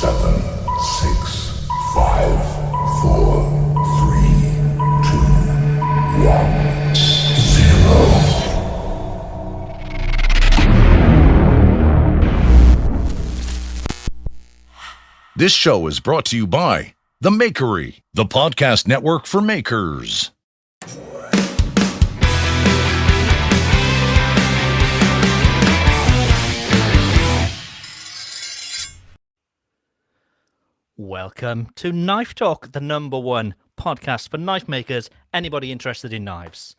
7, 6, 5, 4, 3, 2, 1, 0. This show is brought to you by The Makery, the podcast network for makers. Welcome to Knife Talk, the #1 podcast for knife makers, anybody interested in knives.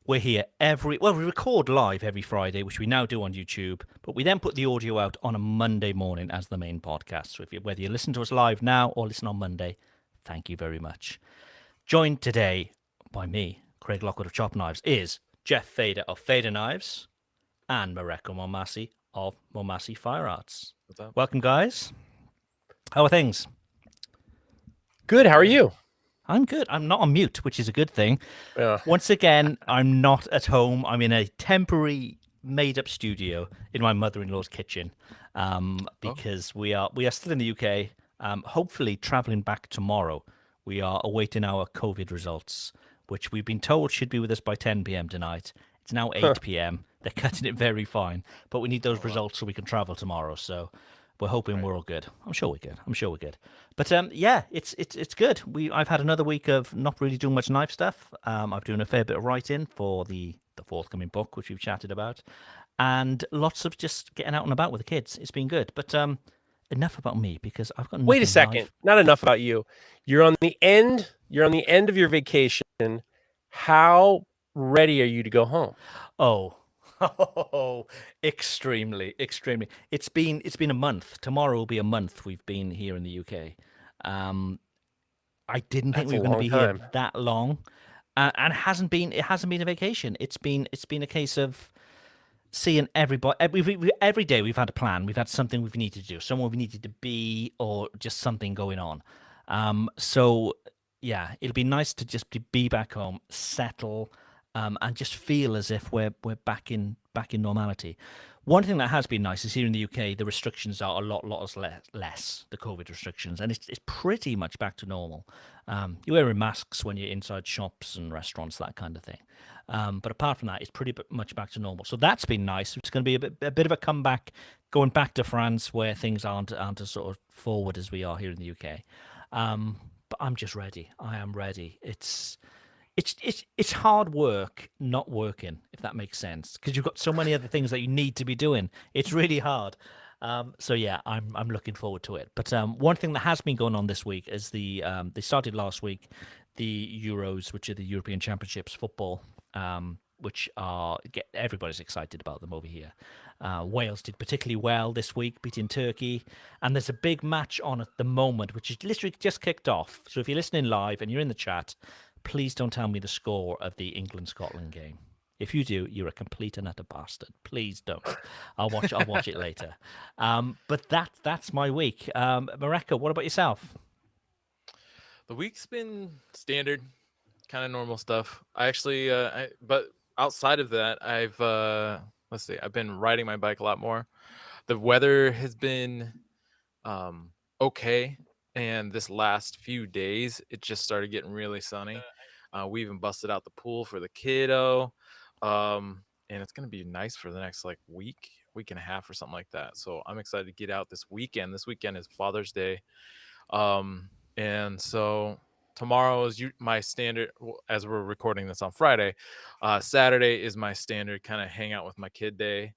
We're here we record live every Friday, which we now do on YouTube, but we then put the audio out on a Monday morning as the main podcast. So whether you listen to us live now or listen on Monday, thank you very much. Joined today by me, Craig Lockwood of Chop Knives, is Jeff Fader of Fader Knives and Mareko Geoff of Geoff Fire Arts. What's up? Welcome, guys. How are things? Good. How are you? I'm good. I'm not on mute, which is a good thing. Yeah. Once again, I'm not at home. I'm in a temporary made-up studio in my mother-in-law's kitchen because we are still in the UK, hopefully traveling back tomorrow. We are awaiting our COVID results, which we've been told should be with us by 10 p.m. tonight. It's now 8 p.m. They're cutting it very fine, but we need those results so we can travel tomorrow. So we're hoping we're all good. I'm sure we're good. But yeah, it's good. I've had another week of not really doing much knife stuff. I'm doing a fair bit of writing for the forthcoming book, which we've chatted about, and lots of just getting out and about with the kids. It's been good. But enough about me because I've got. Wait a second. Not enough about you. You're on the end of your vacation. How ready are you to go home? Oh, extremely. It's been a month. Tomorrow will be a month we've been here in the UK. I didn't think we were going to be here that long, and it hasn't been a vacation. It's been a case of seeing everybody. Every day we've had a plan. We've had something we've needed to do, somewhere we needed to be, or just something going on. So yeah, it'll be nice to just be back home, settle. And just feel as if we're back in normality. One thing that has been nice is here in the UK, the restrictions are a lot less, the COVID restrictions, and it's pretty much back to normal. You're wearing masks when you're inside shops and restaurants, that kind of thing. But apart from that, it's pretty much back to normal. So that's been nice. It's going to be a bit of a comeback, going back to France where things aren't as sort of forward as we are here in the UK. But I'm just ready. I am ready. It's hard work not working, if that makes sense, because you've got so many other things that you need to be doing. It's really hard. So yeah, I'm looking forward to it. But one thing that has been going on this week is they started last week, the Euros, which are the European Championships football, which everybody's excited about them over here. Wales did particularly well this week, beating Turkey, and there's a big match on at the moment, which is literally just kicked off. So if you're listening live and you're in the chat, please don't tell me the score of the England-Scotland game. If you do, you're a complete and utter bastard. Please don't. I'll watch it later. But that's my week. Mareko, what about yourself? The week's been standard, kind of normal stuff. I actually, but outside of that, I've been riding my bike a lot more. The weather has been okay. And this last few days, it just started getting really sunny. We even busted out the pool for the kiddo. And it's going to be nice for the next week and a half or something like that. So I'm excited to get out this weekend. This weekend is Father's Day. And so tomorrow is my standard, as we're recording this on Friday. Saturday is my standard kind of hang out with my kid day.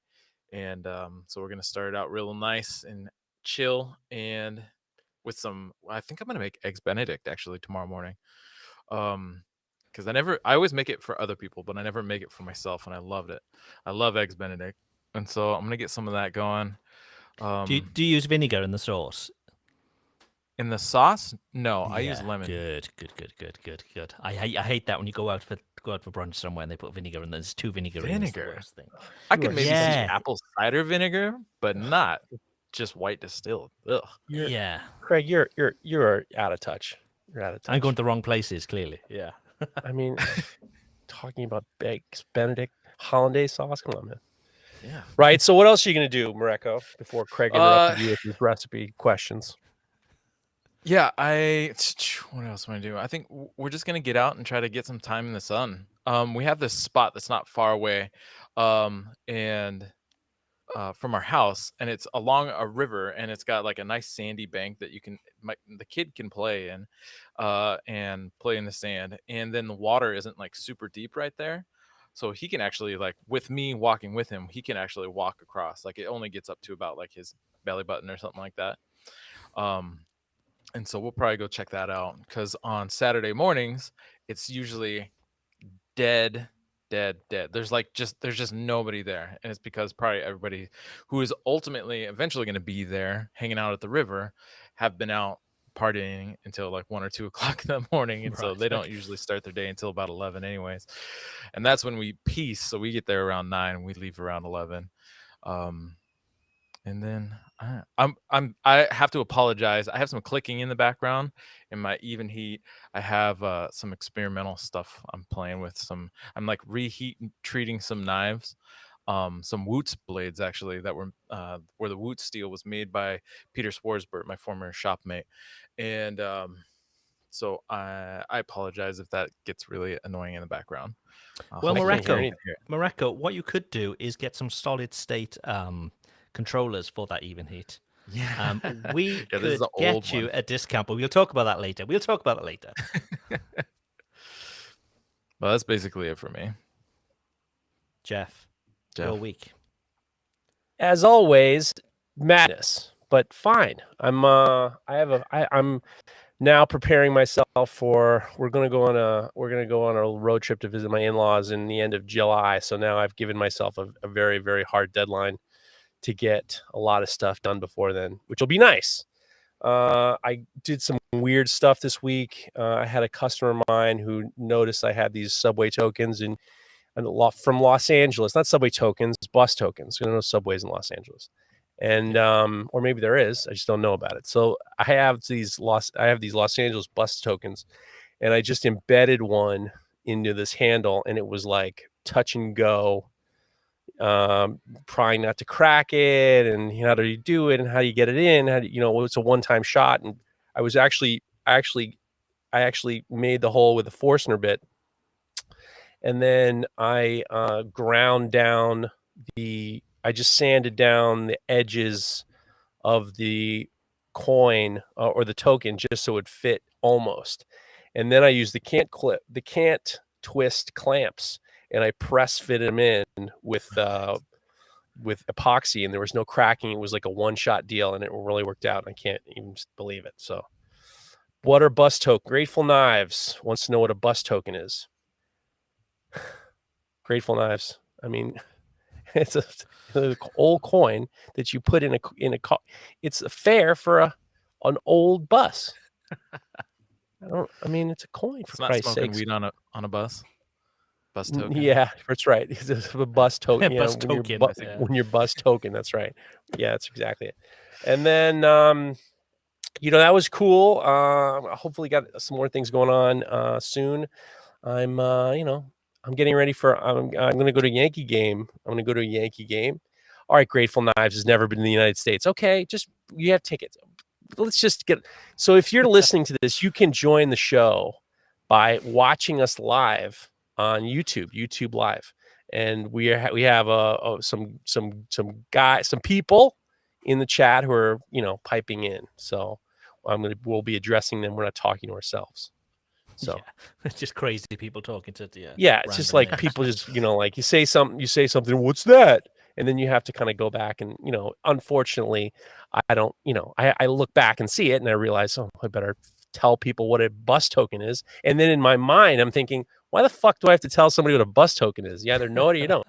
And so we're going to start out real nice and chill and with I think I'm going to make eggs Benedict actually tomorrow morning. Because I always make it for other people, but I never make it for myself, and I loved it. I love eggs Benedict, and so I'm gonna get some of that going. Do you use vinegar in the sauce? In the sauce? No, Yeah, I use lemon. Good. I hate that when you go out for brunch somewhere and they put vinegar and there's two vinegar. Vinegar? It's the worst thing. I could maybe use Yeah. apple cider vinegar, but not just white distilled. Ugh. Yeah, Craig, you're out of touch. You're out of touch. I'm going to the wrong places, clearly. Yeah. I mean, talking about eggs Benedict hollandaise sauce. Come on, man. Yeah. Right. So what else are you going to do, Mareko, before Craig interrupted you with his recipe questions? Yeah, what else am I doing? I think we're just gonna get out and try to get some time in the sun. We have this spot that's not far away, and from our house, and it's along a river, and it's got like a nice sandy bank that the kid can play in, and play in the sand, and then the water isn't like super deep right there, so he can actually, like, with me walking with him, he can actually walk across. Like, it only gets up to about like his belly button or something like that. Um, and so we'll probably go check that out because on Saturday mornings it's usually dead, dead. There's just nobody there, and it's because probably everybody who is ultimately eventually going to be there hanging out at the river have been out partying until like 1 or 2 o'clock in the morning, and so Right. they don't usually start their day until about 11 anyways, and that's when we peace. So we get there around 9 and we leave around 11. um and then I have to apologize. I have some clicking in the background in my even heat. I have some experimental stuff I'm playing with. I'm like treating some knives, some Woots blades actually that were where the Woots steel was made by Peter Swarsbert, my former shopmate, and so I apologize if that gets really annoying in the background. Well, Hopefully you Mareko, can hear it. Mareko, what you could do is get some solid state controllers for that even heat. Yeah, We yeah, this is could an old get you one. a discount, but we'll talk about that later. Well, that's basically it for me. Jeff, your week. As always, madness. But fine. I'm now preparing myself for we're gonna go on a road trip to visit my in-laws in the end of July. So now I've given myself a very, very hard deadline to get a lot of stuff done before then, which will be nice. I did some weird stuff this week. I had a customer of mine who noticed I had these subway tokens from Los Angeles, not subway tokens, bus tokens. There are no subways in Los Angeles, and or maybe there is. I just don't know about it. So I have these Los Angeles bus tokens, and I just embedded one into this handle, and it was like touch and go, trying not to crack it, and how do you do it, and how do you get it in? How do it's a one-time shot, and I was I actually made the hole with a Forstner bit, and then I ground down I just sanded down the edges of the coin or the token just so it fit almost. And then I used the can't twist clamps, and I press fit them in with epoxy, and there was no cracking. It was like a one-shot deal, and it really worked out. I can't even believe it. So, what are bus token? Grateful Knives wants to know what a bus token is. Grateful Knives. I mean, it's an old coin that you put in a car. It's a fare for an old bus. I mean, it's a coin for It's not Christ's smoking sakes. weed on a bus. Bus token. Yeah, that's right. It's a bus token. Bus token. When you're bus token, that's right. Yeah, that's exactly it. And then that was cool. Hopefully got some more things going on soon. I'm I'm getting ready for I'm going to go to a Yankee game. I'm going to go to a Yankee game. All right, Grateful Knives has never been in the United States. Okay, just you have tickets. Let's just get. So if you're listening to this, you can join the show by watching us live on YouTube Live, and we have some people in the chat who are piping in. So we'll be addressing them. We're not talking to ourselves. So it's just crazy people talking to the it's just like people just like you say something, what's that? And then you have to kind of go back and unfortunately I don't I look back and see it and I realize, oh, I better tell people what a bus token is. And then in my mind I'm thinking, why the fuck do I have to tell somebody what a bus token is? You either know it or you don't.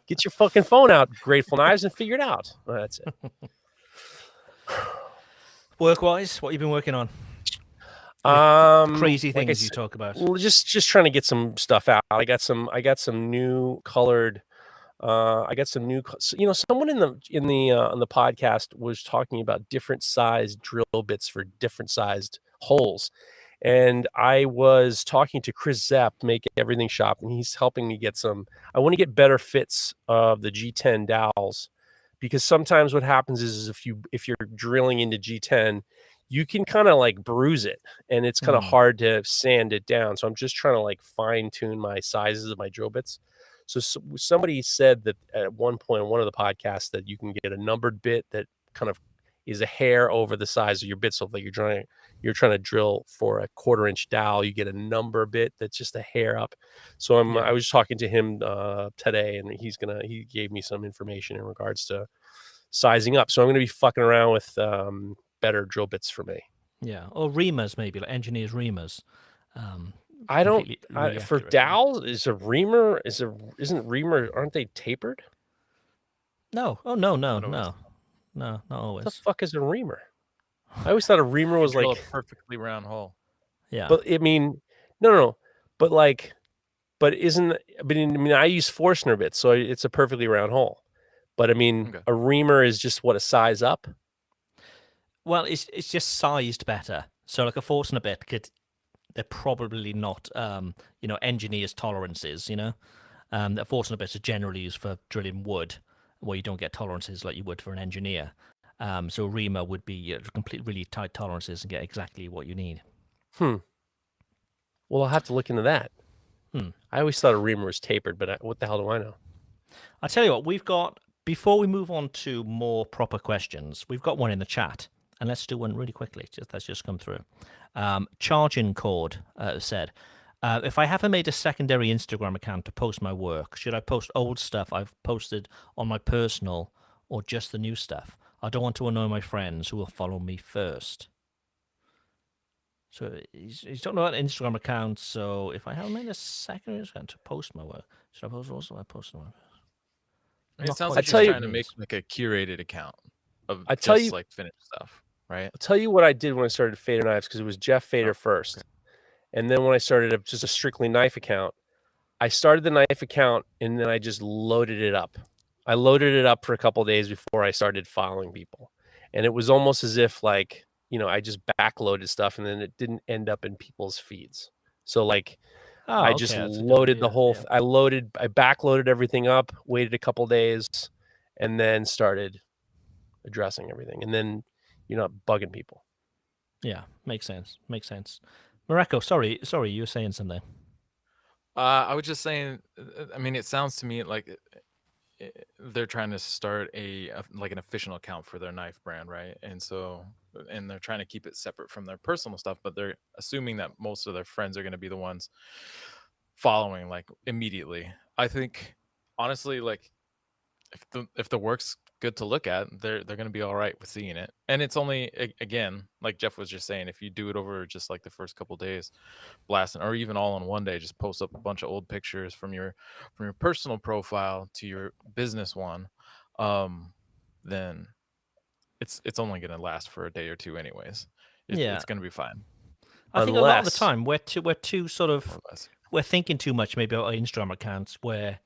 Get your fucking phone out, Grateful Knives, and figure it out. Well, that's it. Work-wise, what have you been working on? Crazy things you talk about. Well, just trying to get some stuff out. I got some new colored. I got some new. Someone in the on the podcast was talking about different sized drill bits for different sized holes, and I was talking to Chris Zepp, Make Everything Shop, and he's helping me get some. I want to get better fits of the G10 dowels, because sometimes what happens is if you're drilling into G10, you can kind of like bruise it, and it's kind of hard to sand it down. So I'm just trying to like fine tune my sizes of my drill bits. So somebody said that at one point in one of the podcasts that you can get a numbered bit that kind of is a hair over the size of your bit. So if like you're trying to drill for a 1/4 inch dowel, you get a number bit that's just a hair up. So I was talking to him today, and he gave me some information in regards to sizing up. So I'm gonna be fucking around with better drill bits for me. Yeah, or reamers maybe, like engineers reamers. I don't really for accurate. dowels isn't reamer, aren't they tapered? No. Oh no, not always. What the fuck is a reamer? I always thought a reamer was Drill like a perfectly round hole. Yeah. But I mean, no. But like, but I use Forstner bits, so it's a perfectly round hole. But I mean, a reamer is just what, a size up? Well, it's just sized better. So like a Forstner bit they're probably not engineers' tolerances. The Forstner bits are generally used for drilling wood, where you don't get tolerances like you would for an engineer. So a reamer would be complete really tight tolerances and get exactly what you need. Well, I'll have to look into that. I always thought a reamer was tapered, but what the hell do I know? I'll tell you what, before we move on to more proper questions, we've got one in the chat, and let's do one really quickly. That's just come through. Charging Cord said, if I haven't made a secondary Instagram account to post my work, should I post old stuff I've posted on my personal or just the new stuff? I don't want to annoy my friends who will follow me first. So he's talking about an Instagram account. So if I haven't made a secondary account to post my work, should I post also? I post my work. It sounds like you're trying to make like a curated account of like finished stuff, right? I'll tell you what I did when I started Fader Knives, because it was Jeff Fader first. Okay. And then when I started just a strictly knife account, I started the knife account and then I just loaded it up. I loaded it up for a couple of days before I started following people. And it was almost as if like, I just backloaded stuff and then it didn't end up in people's feeds. So like I just loaded the whole I backloaded everything up, waited a couple days, and then started addressing everything. And then you're not bugging people. Yeah, makes sense. Mareko, sorry, you were saying something. I was just saying, I mean, it sounds to me like they're trying to start like an official account for their knife brand, right? And they're trying to keep it separate from their personal stuff, but they're assuming that most of their friends are going to be the ones following like immediately. I think honestly, like if the work's good to look at, they're going to be all right with seeing it. And it's only, again, like Jeff was just saying, if you do it over just like the first couple days, blasting, or even all in one day, just post up a bunch of old pictures from your personal profile to your business one, then it's only going to last for a day or two anyways. It's going to be fine. I think a lot of the time we're too sort of we're thinking too much maybe about our Instagram accounts, where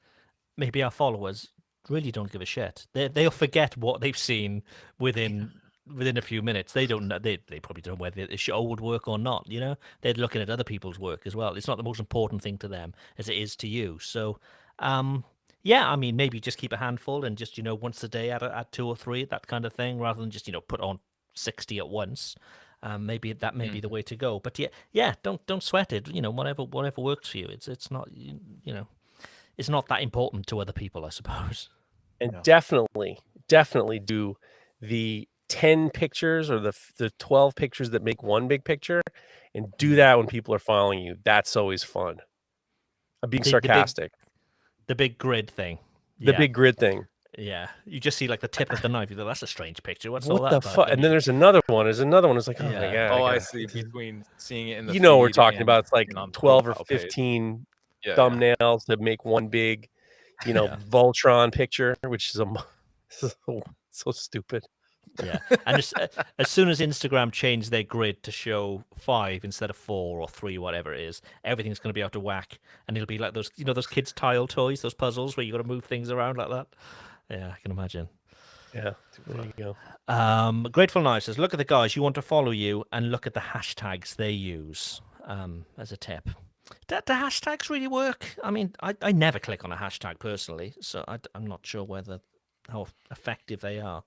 maybe our followers really don't give a shit. They'll forget what they've seen within a few minutes. They don't know. They probably don't know whether it's old work or not. They're looking at other people's work as well. It's not the most important thing to them as it is to you. So, yeah, I mean, maybe just keep a handful and just once a day add 2 or 3, that kind of thing, rather than just put on 60 at once. Maybe that may be the way to go. But yeah, don't sweat it. Whatever works for you. It's not it's not that important to other people, I suppose. And definitely do the 10 pictures or the 12 pictures that make one big picture, and do that when people are following you. That's always fun. I'm being sarcastic. The big grid thing. The big grid thing. Yeah, you just see like the tip of the knife. You go, that's a strange picture. What's what all that the fuck? And then there's another one. It's like, oh my god. Oh, I see. Between seeing it in the feed we're talking about. It's like 12 or 15 thumbnails to make one big, Voltron picture, which is so stupid. Yeah, and as soon as Instagram changed their grid to show 5 instead of 4 or 3, whatever it is, everything's going to be out of whack, and it'll be like those, those kids' tile toys, those puzzles where you got to move things around like that. Yeah, I can imagine. Yeah, there you go. Grateful Knife says, look at the guys you want to follow you and look at the hashtags they use as a tip. Do hashtags really work? I mean, I never click on a hashtag personally, so I'm not sure how effective they are.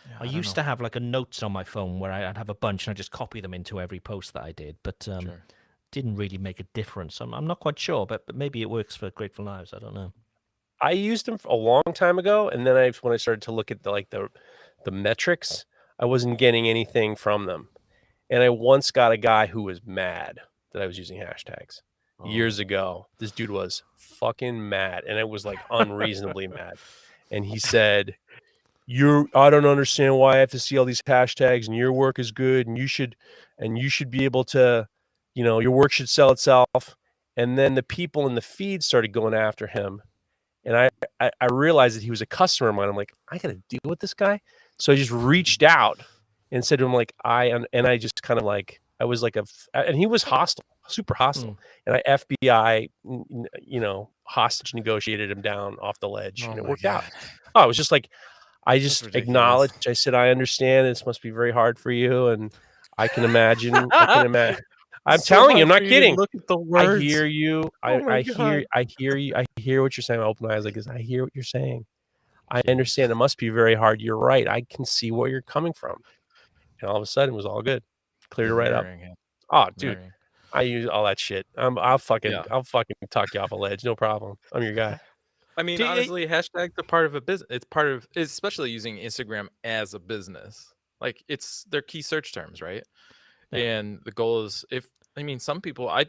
Yeah, I don't used know. to have like a notes on my phone where I'd have a bunch and I'd just copy them into every post that I did, but Sure. didn't really make a difference. I'm not quite sure, but maybe it works for Grateful Knives. I don't know. I used them a long time ago, and then when I started to look at the metrics, I wasn't getting anything from them. And I once got a guy who was mad that I was using hashtags years Oh. ago. This dude was fucking mad, and it was like unreasonably mad. And he said, I don't understand why I have to see all these hashtags, and your work is good, and you should be able to, your work should sell itself." And then the people in the feed started going after him. And I realized that he was a customer of mine. I'm like, I got to deal with this guy. So I just reached out and said to him, like, and I just kind of like, I was like and he was hostile, super hostile. And I FBI, hostage negotiated him down off the ledge, Oh and it my worked out. God. Oh, it was just like, I That's just ridiculous. acknowledged. I said, I understand this must be very hard for you. And I can imagine, I'm It's so telling you, I'm hard for not you to kidding. look at the I words. hear you. Oh my I hear God. you. I hear what you're saying. I open my eyes like this. I hear what you're saying. I Jeez. understand it must be very hard. You're right. I can see where you're coming from. And all of a sudden it was all good. Cleared it right up. Mirroring it. Oh, dude, Mirroring. I use all that shit. Yeah. I'll fucking talk you off a ledge. No problem. I'm your guy. I mean, Do you, honestly, hashtags are part of a business. It's part of, especially using Instagram as a business. Like they're key search terms, right? Yeah. And the goal is some people, I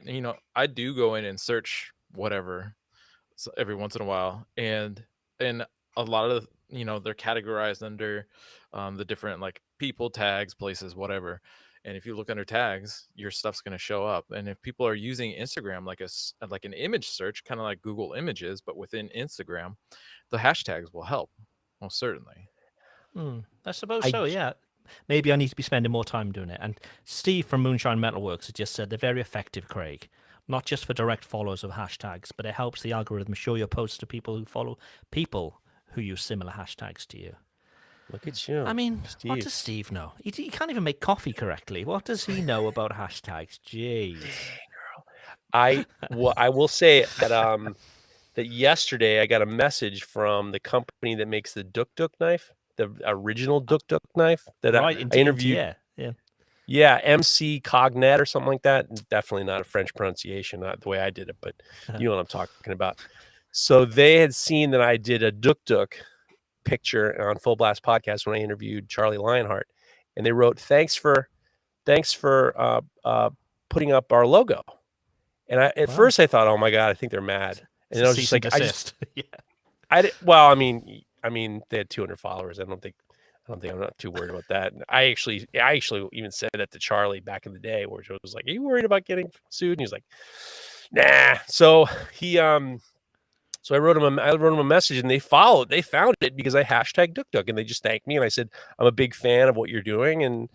do go in and search whatever every once in a while, and a lot of they're categorized under the different like people tags, places, whatever. And if you look under tags, your stuff's going to show up. And if people are using Instagram like an image search, kind of like Google Images, but within Instagram, the hashtags will help, most certainly. I suppose I so, yeah. Maybe I need to be spending more time doing it. And Steve from Moonshine Metalworks has just said they're very effective, Craig. Not just for direct follows of hashtags, but it helps the algorithm show your posts to people who follow people who use similar hashtags to you. look at you. I mean, what Steve. does Steve know? He can't even make coffee correctly. What does he know about hashtags? Jeez. I will say that that yesterday I got a message from the company that makes the Duk Duk knife, the original Duk Duk knife that Right, I interviewed. yeah. Yeah, MC Cognet or something like that. Definitely not a French pronunciation, not the way I did it, but you know what I'm talking about. So they had seen that I did a Duk Duk picture on Full Blast Podcast when I interviewed Charlie Lionheart, and they wrote, "Thanks for putting up our logo." And at Wow. first I thought, "Oh my God, I think they're mad." And I was just like, yeah. well, I mean, they had 200 followers. I don't think I'm not too worried about that. And I actually even said that to Charlie back in the day, where I was like, "Are you worried about getting sued?" And he's like, "Nah." So I wrote him a message, and they found it because I hashtag Duk Duk, and they just thanked me, and I said, "I'm a big fan of what you're doing, and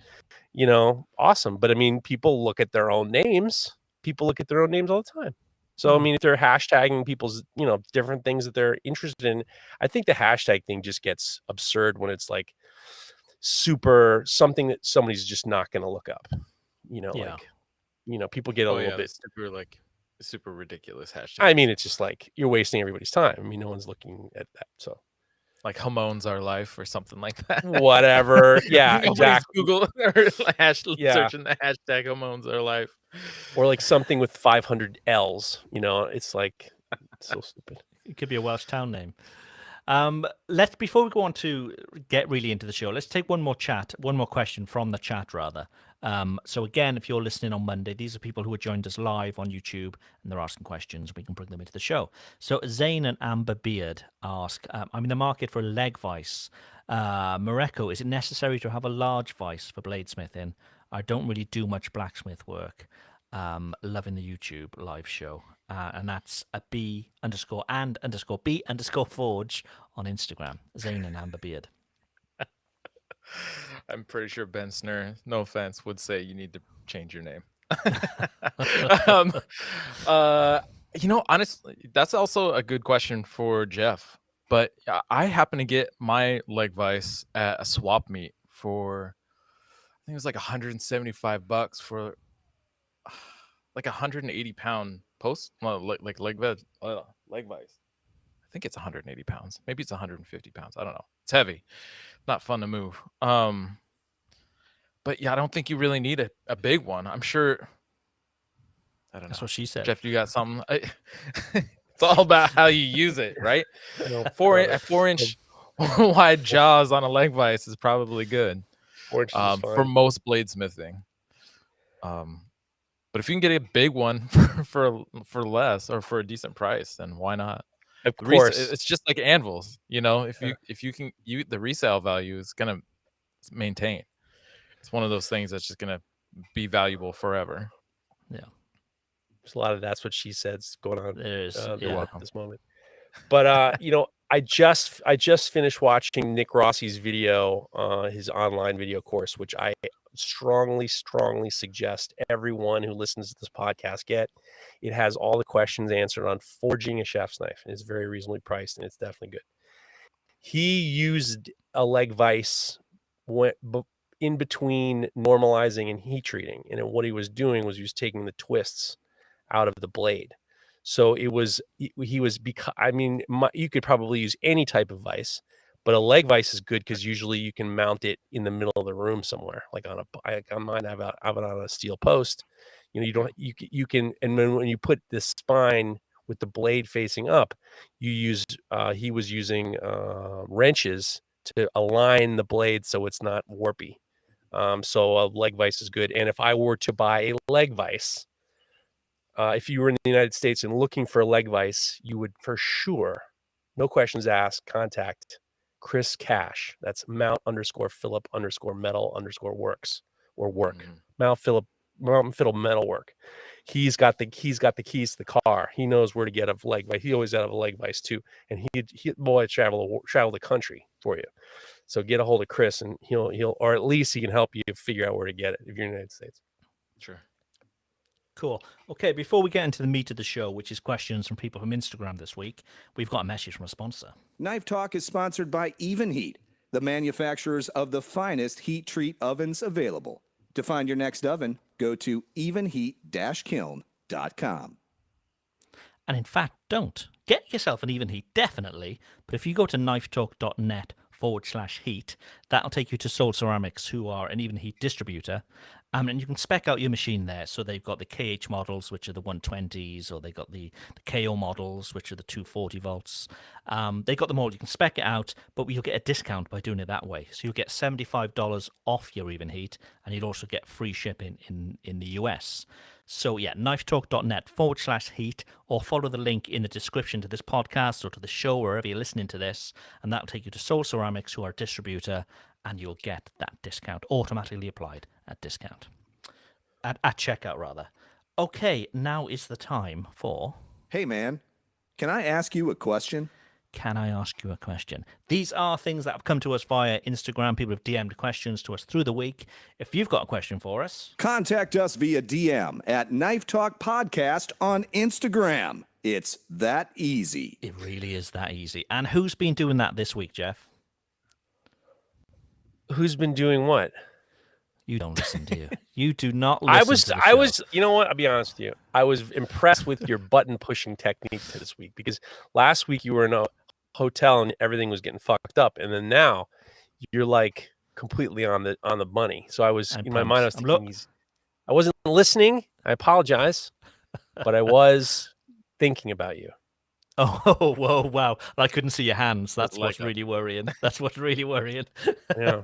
awesome." But I mean, people look at their own names. People look at their own names all the time. So I mean, if they're hashtagging people's different things that they're interested in, I think the hashtag thing just gets absurd when it's like super something that somebody's just not going to look up. Yeah. People get a little bit. super ridiculous hashtag. I mean, it's just like you're wasting everybody's time. I mean, no one's looking at that. So like Hamon's Our Life or something like that. whatever. Yeah, Nobody's exactly. Google or Yeah. searching the hashtag Hamon's Our Life. Or like something with 500 L's. It's like it's so stupid. It could be a Welsh town name. Before we go on to get really into the show, let's take one more question from the chat rather. So again, if you're listening on Monday, these are people who have joined us live on YouTube and they're asking questions. We can bring them into the show. So Zane and Amber Beard ask, I'm in the market for a leg vice. Mareko, is it necessary to have a large vice for bladesmithing? I don't really do much blacksmith work. Loving the YouTube live show. And that's a B_and_B_forge on Instagram. Zane and Amber Beard. I'm pretty sure Ben Snur, no offense, would say you need to change your name. Honestly, that's also a good question for Geoff. But I happen to get my leg vice at a swap meet for, I think it was like $175 for like 180 pound leg vice. I think it's 180 pounds. Maybe it's 150 pounds. I don't know. It's heavy, not fun to move. But yeah, I don't think you really need a big one. I'm sure. I don't know. That's what she said. Jeff, you got something? It's all about how you use it, right? No, A 4-inch wide jaws on a leg vise is probably good 4 inches is for fine. most bladesmithing. But if you can get a big one for less or for a decent price, then why not? Of course. It's just like anvils, if you can, the resale value is gonna maintain. It's one of those things that's just gonna be valuable forever. Yeah, there's a lot of that's what she said's going on. there's You're yeah. welcome. At this moment. But I just finished watching Nick Rossi's video, his online video course, which I strongly suggest everyone who listens to this podcast get. It has all the questions answered on forging a chef's knife, and it's very reasonably priced, and it's definitely good. He used a leg vise in between normalizing and heat treating, and what he was doing was he was taking the twists out of the blade. So he was you could probably use any type of vise, but a leg vise is good because usually you can mount it in the middle of the room somewhere, like on mine. I have it on a steel post. You can, and then when you put the spine with the blade facing up, he was using wrenches to align the blade so it's not warpy. So a leg vise is good. And if I were to buy a leg vise, if you were in the United States and looking for a leg vise, you would for sure, no questions asked, contact Chris Cash. That's Mount_Phillip_metal_works or work. Mount Phillip Metal Work. He's got the keys to the car. He knows where to get a leg vise. He always had a leg vise too, and he travel the country for you. So get a hold of Chris, and he'll or at least he can help you figure out where to get it if you're in the United States. Sure. Cool. Okay, before we get into the meat of the show, which is questions from people from Instagram this week, we've got a message from a sponsor. Knife Talk is sponsored by Even Heat, the manufacturers of the finest heat treat ovens available. To find your next oven, go to evenheat-kiln.com. And in fact, don't. Get yourself an Even Heat, definitely. But if you go to knifetalk.net/heat, that'll take you to Soul Ceramics, who are an Even Heat distributor. And you can spec out your machine there. So they've got the KH models, which are the 120s, or they've got the KO models, which are the 240 volts. They've got them all. You can spec it out, but you'll get a discount by doing it that way. So you'll get $75 off your Even Heat, and you'll also get free shipping in the US. So yeah, knifetalk.net/heat, or follow the link in the description to this podcast or to the show, wherever you're listening to this, and that'll take you to Soul Ceramics, who are a distributor, and you'll get that discount automatically applied at checkout rather. Okay, now is the time for... Hey man, can I ask you a question? Can I ask you a question? These are things that have come to us via Instagram. People have DM'd questions to us through the week. If you've got a question for us, Contact us via DM at Knife Talk Podcast on Instagram. It's that easy. it really is that easy. And who's been doing that this week, Jeff? Who's been doing what? You don't listen, do you? You do not listen to the I show. was, you know what? I'll be honest with you. I was impressed with your button pushing technique this week, because last week you were in a hotel and everything was getting fucked up, and then now you're like completely on the money. So I was in my mind, I was thinking I wasn't listening. I apologize, but I was thinking about you. Oh, whoa, wow. I couldn't see your hands. That's what's really worrying. That's what's really worrying. Yeah.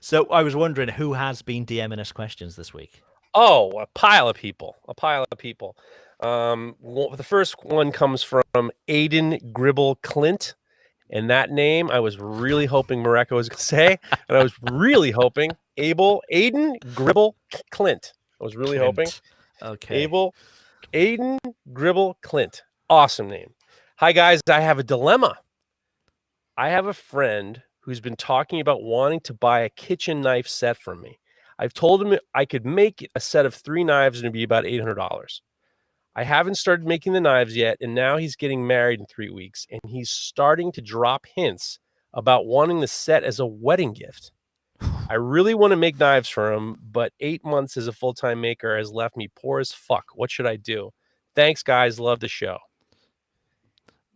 So I was wondering who has been DMing us questions this week. Oh, a pile of people. The first one comes from Aiden Gribble Clint, and that name I was really hoping Mareko was going to say, and I was really hoping Aiden Gribble Clint. I was really hoping. Okay. Aiden Gribble Clint. Awesome name. Hi guys, I have a dilemma. I have a friend who's been talking about wanting to buy a kitchen knife set from me. I've told him I could make a set of 3 knives and it'd be about $800. I haven't started making the knives yet, and now he's getting married in 3 weeks, and he's starting to drop hints about wanting the set as a wedding gift. I really want to make knives for him, but 8 months as a full-time maker has left me poor as fuck. What should I do? Thanks, guys. Love the show.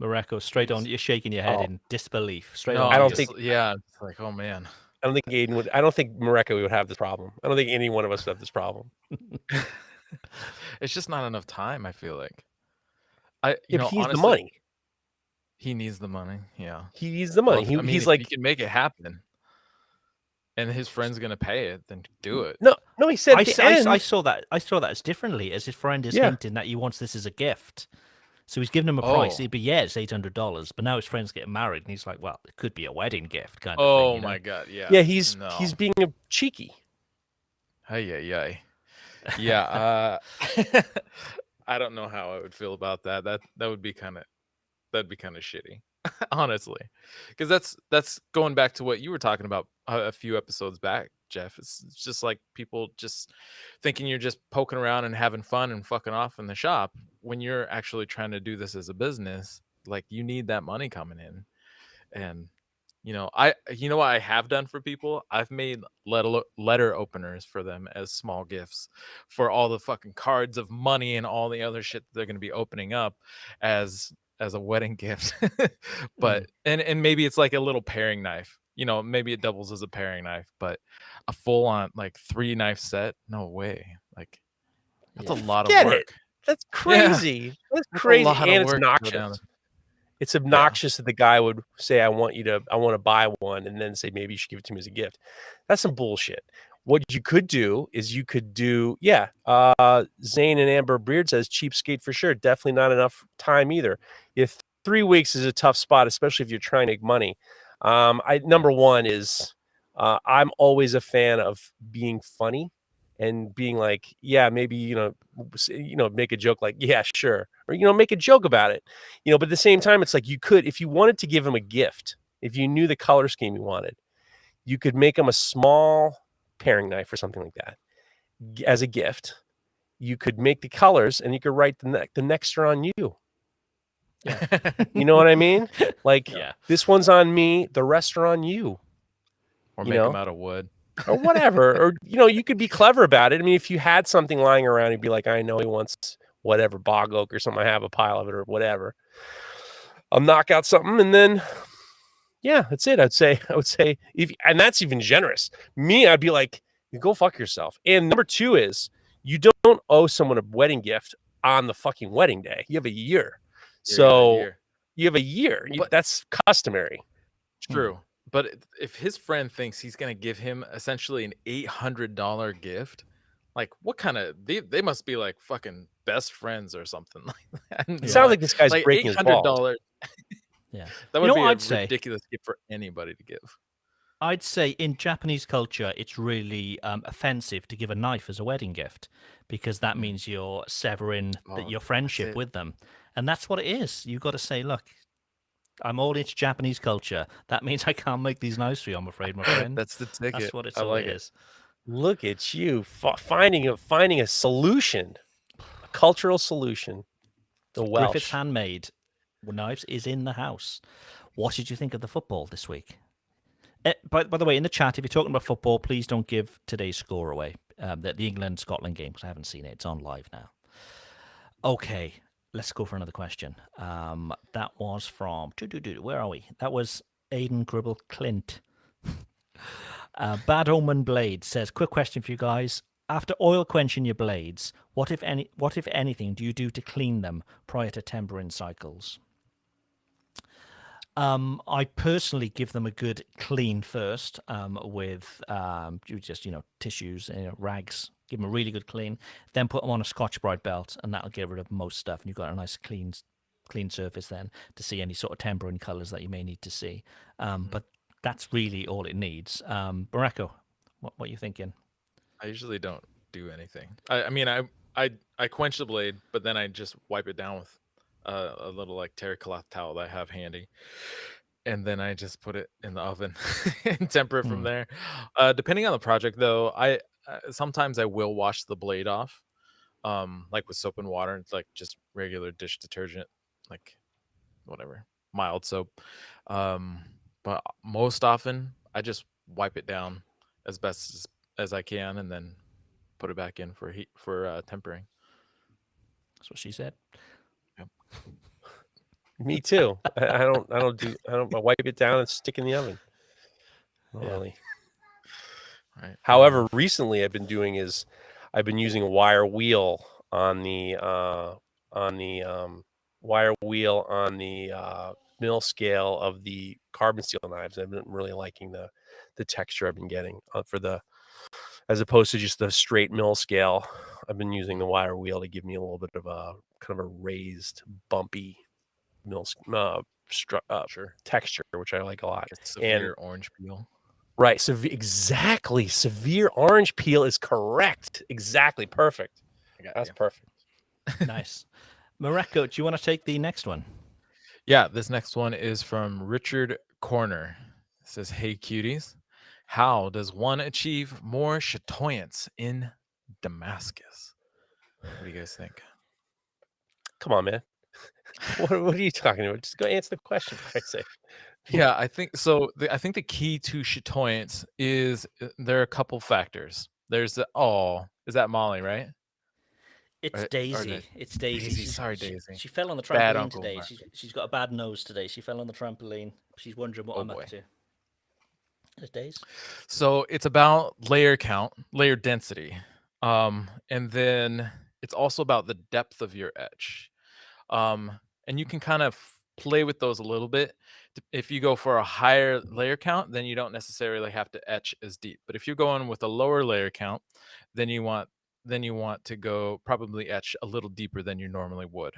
Mareko, straight on. You're shaking your head in disbelief. Straight No, on. I don't you. think- Yeah, it's like, oh man. I don't think Aiden would. I don't think Mareko would have this problem. I don't think any one of us would have this problem. It's just not enough time. I feel like. If he needs honestly, the money, he needs the money. Yeah. he needs the Well, money. He's if like, he can make it happen, and his friend's gonna pay it, then do it. no. He said I, at the s- I s- end. I saw that. I saw that as differently, as his friend is Yeah. hinting that he wants this as a gift. So he's giving him a price. Oh. He'd be, it's $800. But now his friend's getting married, and he's like, well, it could be a wedding gift kind of Oh thing. You know? my god. Yeah. Yeah, he's No. being cheeky. Hey. Yeah. I don't know how I would feel about that. That would be kind of shitty, honestly, because that's going back to what you were talking about a few episodes back, Jeff. It's just like people just thinking you're just poking around and having fun and fucking off in the shop when you're actually trying to do this as a business. Like, you need that money coming in. And what I have done for people, I've made letter openers for them as small gifts for all the fucking cards of money and all the other shit that they're going to be opening up as a wedding gift. But and maybe it's like a little paring knife, maybe it doubles as a paring knife, but a full on like 3 knife set, no way. Like, that's a lot Forget of it. work. That's crazy. That's That's a crazy, lot of and it's work to go down. obnoxious. It's obnoxious that the guy would say, I want to buy one, and then say, maybe you should give it to me as a gift. That's some bullshit. What you could do is Zane and Amber Beard says, cheapskate for sure. Definitely not enough time either. If 3 weeks is a tough spot, especially if you're trying to make money. Number one is I'm always a fan of being funny and being like, yeah, maybe, make a joke like, yeah, sure. Or, make a joke about it, but at the same time, it's like you could, if you wanted to give him a gift, if you knew the color scheme you wanted, you could make him a small paring knife or something like that as a gift. You could make the colors and you could write the next are on you. Yeah. You know what I mean? Like, this one's on me, the rest are on you. Or make them out of wood. Or whatever. Or, you could be clever about it. I mean, if you had something lying around, you'd be like, I know he wants whatever, bog oak or something. I have a pile of it or whatever. I'll knock out something, and then, yeah, that's it. I would say, and that's even generous. Me, I'd be like, go fuck yourself. And number 2 is, you don't owe someone a wedding gift on the fucking wedding day. You have a year. So you have a year. That's customary. True. But if his friend thinks he's going to give him essentially an $800 gift, like, what kind of, they must be like fucking best friends or something like that. It sounds like this guy's like breaking his balls. Yeah. That would be a ridiculous gift for anybody to give. I'd say in Japanese culture, it's really offensive to give a knife as a wedding gift, because that means you're severing your friendship with them. And that's what it is. You've got to say, look, I'm all into Japanese culture. That means I can't make these knives for you, I'm afraid, my friend. That's the ticket. That's what I like it it. is. Look at you finding a solution, a cultural solution. The Welsh. Griffith's Handmade Knives is in the house. What did you think of the football this week? By the way, in the chat, if you're talking about football, please don't give today's score away. The England-Scotland game, because I haven't seen it. It's on live now. Okay, let's go for another question. That was from... Where are we? That was Aidan Gribble Clint. Bad Omen Blade says, quick question for you guys. After oil quenching your blades, what if anything do you do to clean them prior to tempering cycles? I personally give them a good clean first with just tissues, rags. Give them a really good clean. Then put them on a Scotch-Brite belt, and that'll get rid of most stuff. And you've got a nice clean surface then to see any sort of tempering colors that you may need to see. But that's really all it needs. Mareko, what are you thinking? I usually don't do anything. I quench the blade, but then I just wipe it down with a little like terry cloth towel that I have handy, and then I just put it in the oven and temper it from there. Depending on the project, though, I sometimes I will wash the blade off, like with soap and water. It's like just regular dish detergent, like whatever, mild soap. But most often I just wipe it down as best as I can, and then put it back in for tempering. That's what she said. Yep. Me too. I don't wipe it down and stick in the oven. Not really. Right. However, recently I've been using a wire wheel on the mill scale of the carbon steel knives. I've been really liking the texture I've been getting as opposed to just the straight mill scale. I've been using the wire wheel to give me a little bit of a kind of a raised, bumpy mill Sure. texture, which I like a lot. Like a severe orange peel. Right. Exactly. Severe orange peel is correct. Exactly. Perfect. That's perfect. Nice. Mareko, do you want to take the next one? Yeah, this next one is from Richard Corner. It says, "Hey cuties, how does one achieve more chatoyance in Damascus?" What do you guys think? Come on, man. What are you talking about? Just go answer the question, for Christ's sake. Yeah, I think so. I think the key to chatoyance is there are a couple factors. There's is that Molly, right? It's Or Daisy. the- It's Daisy. Daisy, sorry, Daisy. She fell on the Bad trampoline Uncle today. Mark. She's got a bad nose today. She fell on the trampoline. She's wondering what Oh, I'm boy. up to. There's Daisy. So it's about layer count, layer density, and then it's also about the depth of your etch. And you can kind of play with those a little bit. If you go for a higher layer count, then you don't necessarily have to etch as deep. But if you're going with a lower layer count, then you want to go probably etch a little deeper than you normally would.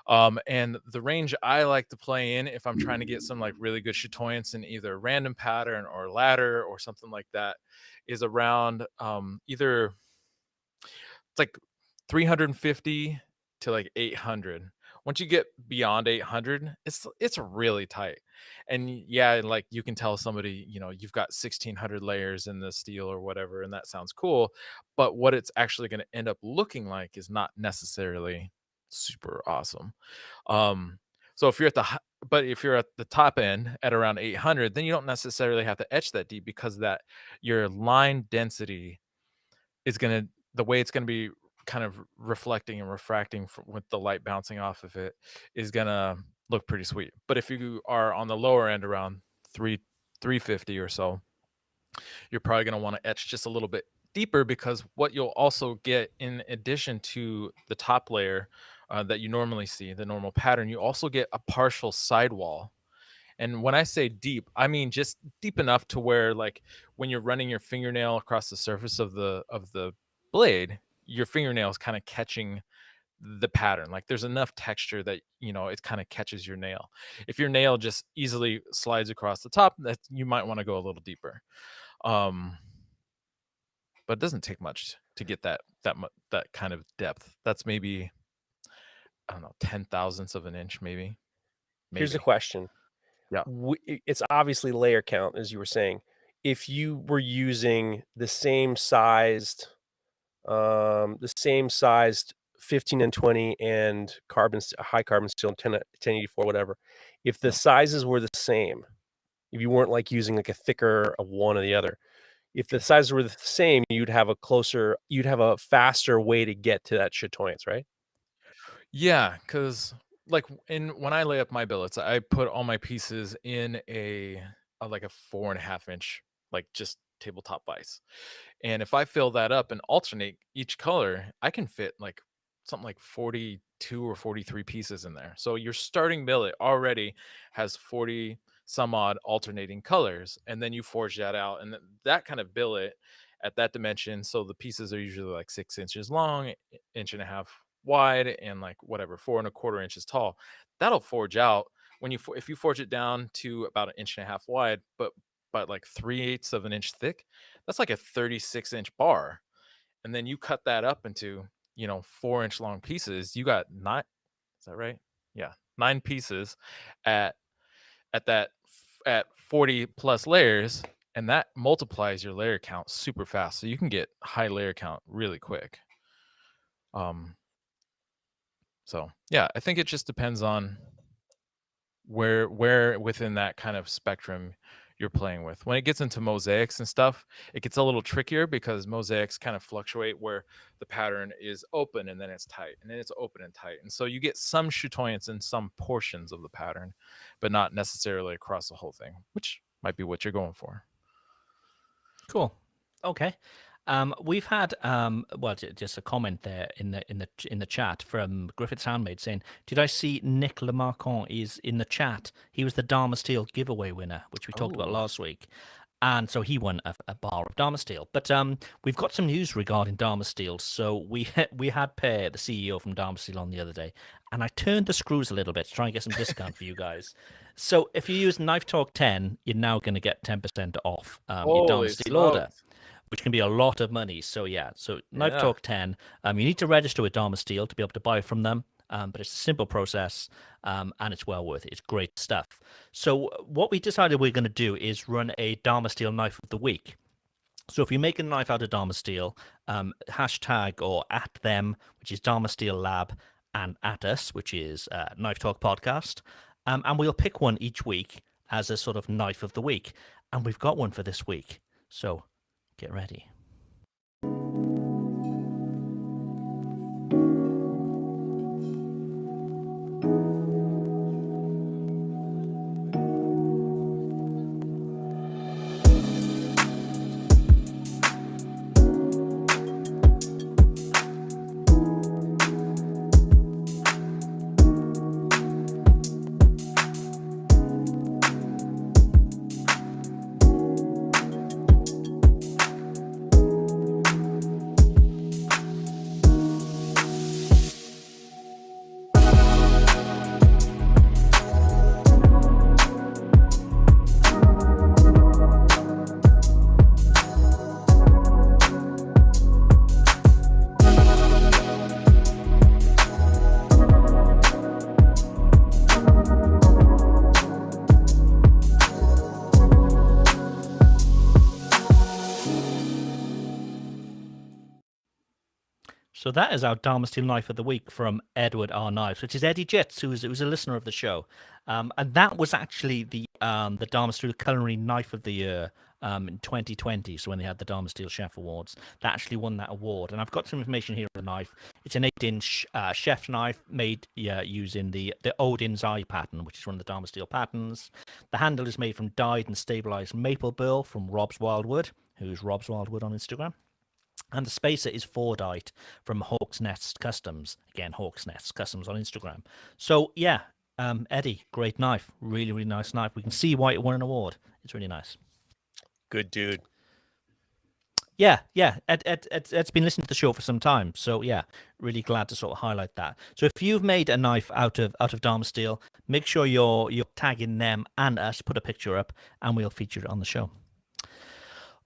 And the range I like to play in, if I'm trying to get some like really good chatoyance in either random pattern or ladder or something like that, is around either it's like 350 to like 800. Once you get beyond 800, it's really tight. And yeah, like you can tell somebody, you've got 1600 layers in the steel or whatever, and that sounds cool. But what it's actually going to end up looking like is not necessarily super awesome. So if you're if you're at the top end at around 800, then you don't necessarily have to etch that deep because that your line density is the way it's gonna be kind of reflecting and refracting with the light bouncing off of it is gonna look pretty sweet. But if you are on the lower end around 350 or so, you're probably gonna want to etch just a little bit deeper because what you'll also get in addition to the top layer that you normally see, the normal pattern, you also get a partial sidewall. And when I say deep, I mean just deep enough to where, like, when you're running your fingernail across the surface of the blade, your fingernail is kind of catching the pattern. Like there's enough texture that it kind of catches your nail. If your nail just easily slides across the top, that you might want to go a little deeper. But it doesn't take much to get that kind of depth. That's maybe, I don't know, 10 thousandths of an inch, maybe. Here's a question. Yeah. It's obviously layer count, as you were saying. If you were using the same sized 15 and 20 and high carbon steel 1084, whatever, if the sizes were the same, if you weren't like using like a thicker of one or the other, if the sizes were the same, you'd have a faster way to get to that chatoyance, right? Yeah, because like when I lay up my billets, I put all my pieces in like a 4.5 inch, like just tabletop vise. And if I fill that up and alternate each color, I can fit like something like 42 or 43 pieces in there. So your starting billet already has 40 some odd alternating colors, and then you forge that out, and that kind of billet at that dimension. So the pieces are usually like 6 inches long, inch and a half wide, and like whatever 4.25 inches tall. That'll forge out if you forge it down to about an inch and a half wide, but like 3/8 of an inch thick. That's like a 36-inch bar. And then you cut that up into 4-inch long pieces. You got 9, is that right? Yeah, 9 pieces at that at 40 plus layers, and that multiplies your layer count super fast. So you can get high layer count really quick. So yeah, I think it just depends on where within that kind of spectrum you're playing with. When it gets into mosaics and stuff, it gets a little trickier because mosaics kind of fluctuate where the pattern is open and then it's tight and then it's open and tight. And so you get some chatoyance in some portions of the pattern, but not necessarily across the whole thing, which might be what you're going for. Cool. Okay. We've had just a comment there in the chat from Griffith's Handmaid saying, "Did I see Nick Lemarcon is in the chat? He was the Damasteel giveaway winner, which we talked about last week, and so he won a bar of Damasteel. But we've got some news regarding Damasteel. So we had Per, the CEO from Damasteel, on the other day, and I turned the screws a little bit to try and get some discount for you guys. So if you use Knife Talk 10, you're now going to get 10% off your Damasteel order, which can be a lot of money. So yeah, so Knife Talk 10, you need to register with Damasteel to be able to buy from them, but it's a simple process, and it's well worth it. It's great stuff. So what we decided we're going to do is run a Damasteel Knife of the Week. So if you make a knife out of Damasteel, hashtag or at them, which is Damasteel Lab, and at us, which is Knife Talk Podcast, and we'll pick one each week as a sort of Knife of the Week. And we've got one for this week. So get ready. So that is our Damasteel Knife of the Week from Edward R. Knives, which is Eddie Jitz, who's a listener of the show. And that was actually the Damasteel Culinary Knife of the Year in 2020. So when they had the Damasteel Chef Awards, that actually won that award. And I've got some information here on the knife. It's an 8-inch chef's knife made using the Odin's Eye pattern, which is one of the Damasteel patterns. The handle is made from dyed and stabilized maple burl from Rob's Wildwood, who's Rob's Wildwood on Instagram. And the spacer is Fordite from Hawk's Nest Customs. Again, Hawk's Nest Customs on Instagram. So, yeah, Eddie, great knife. Really, really nice knife. We can see why it won an award. It's really nice. Good dude. Yeah. Ed's been listening to the show for some time. So, yeah, really glad to sort of highlight that. So if you've made a knife out of Damasteel, make sure you're tagging them and us, put a picture up, and we'll feature it on the show.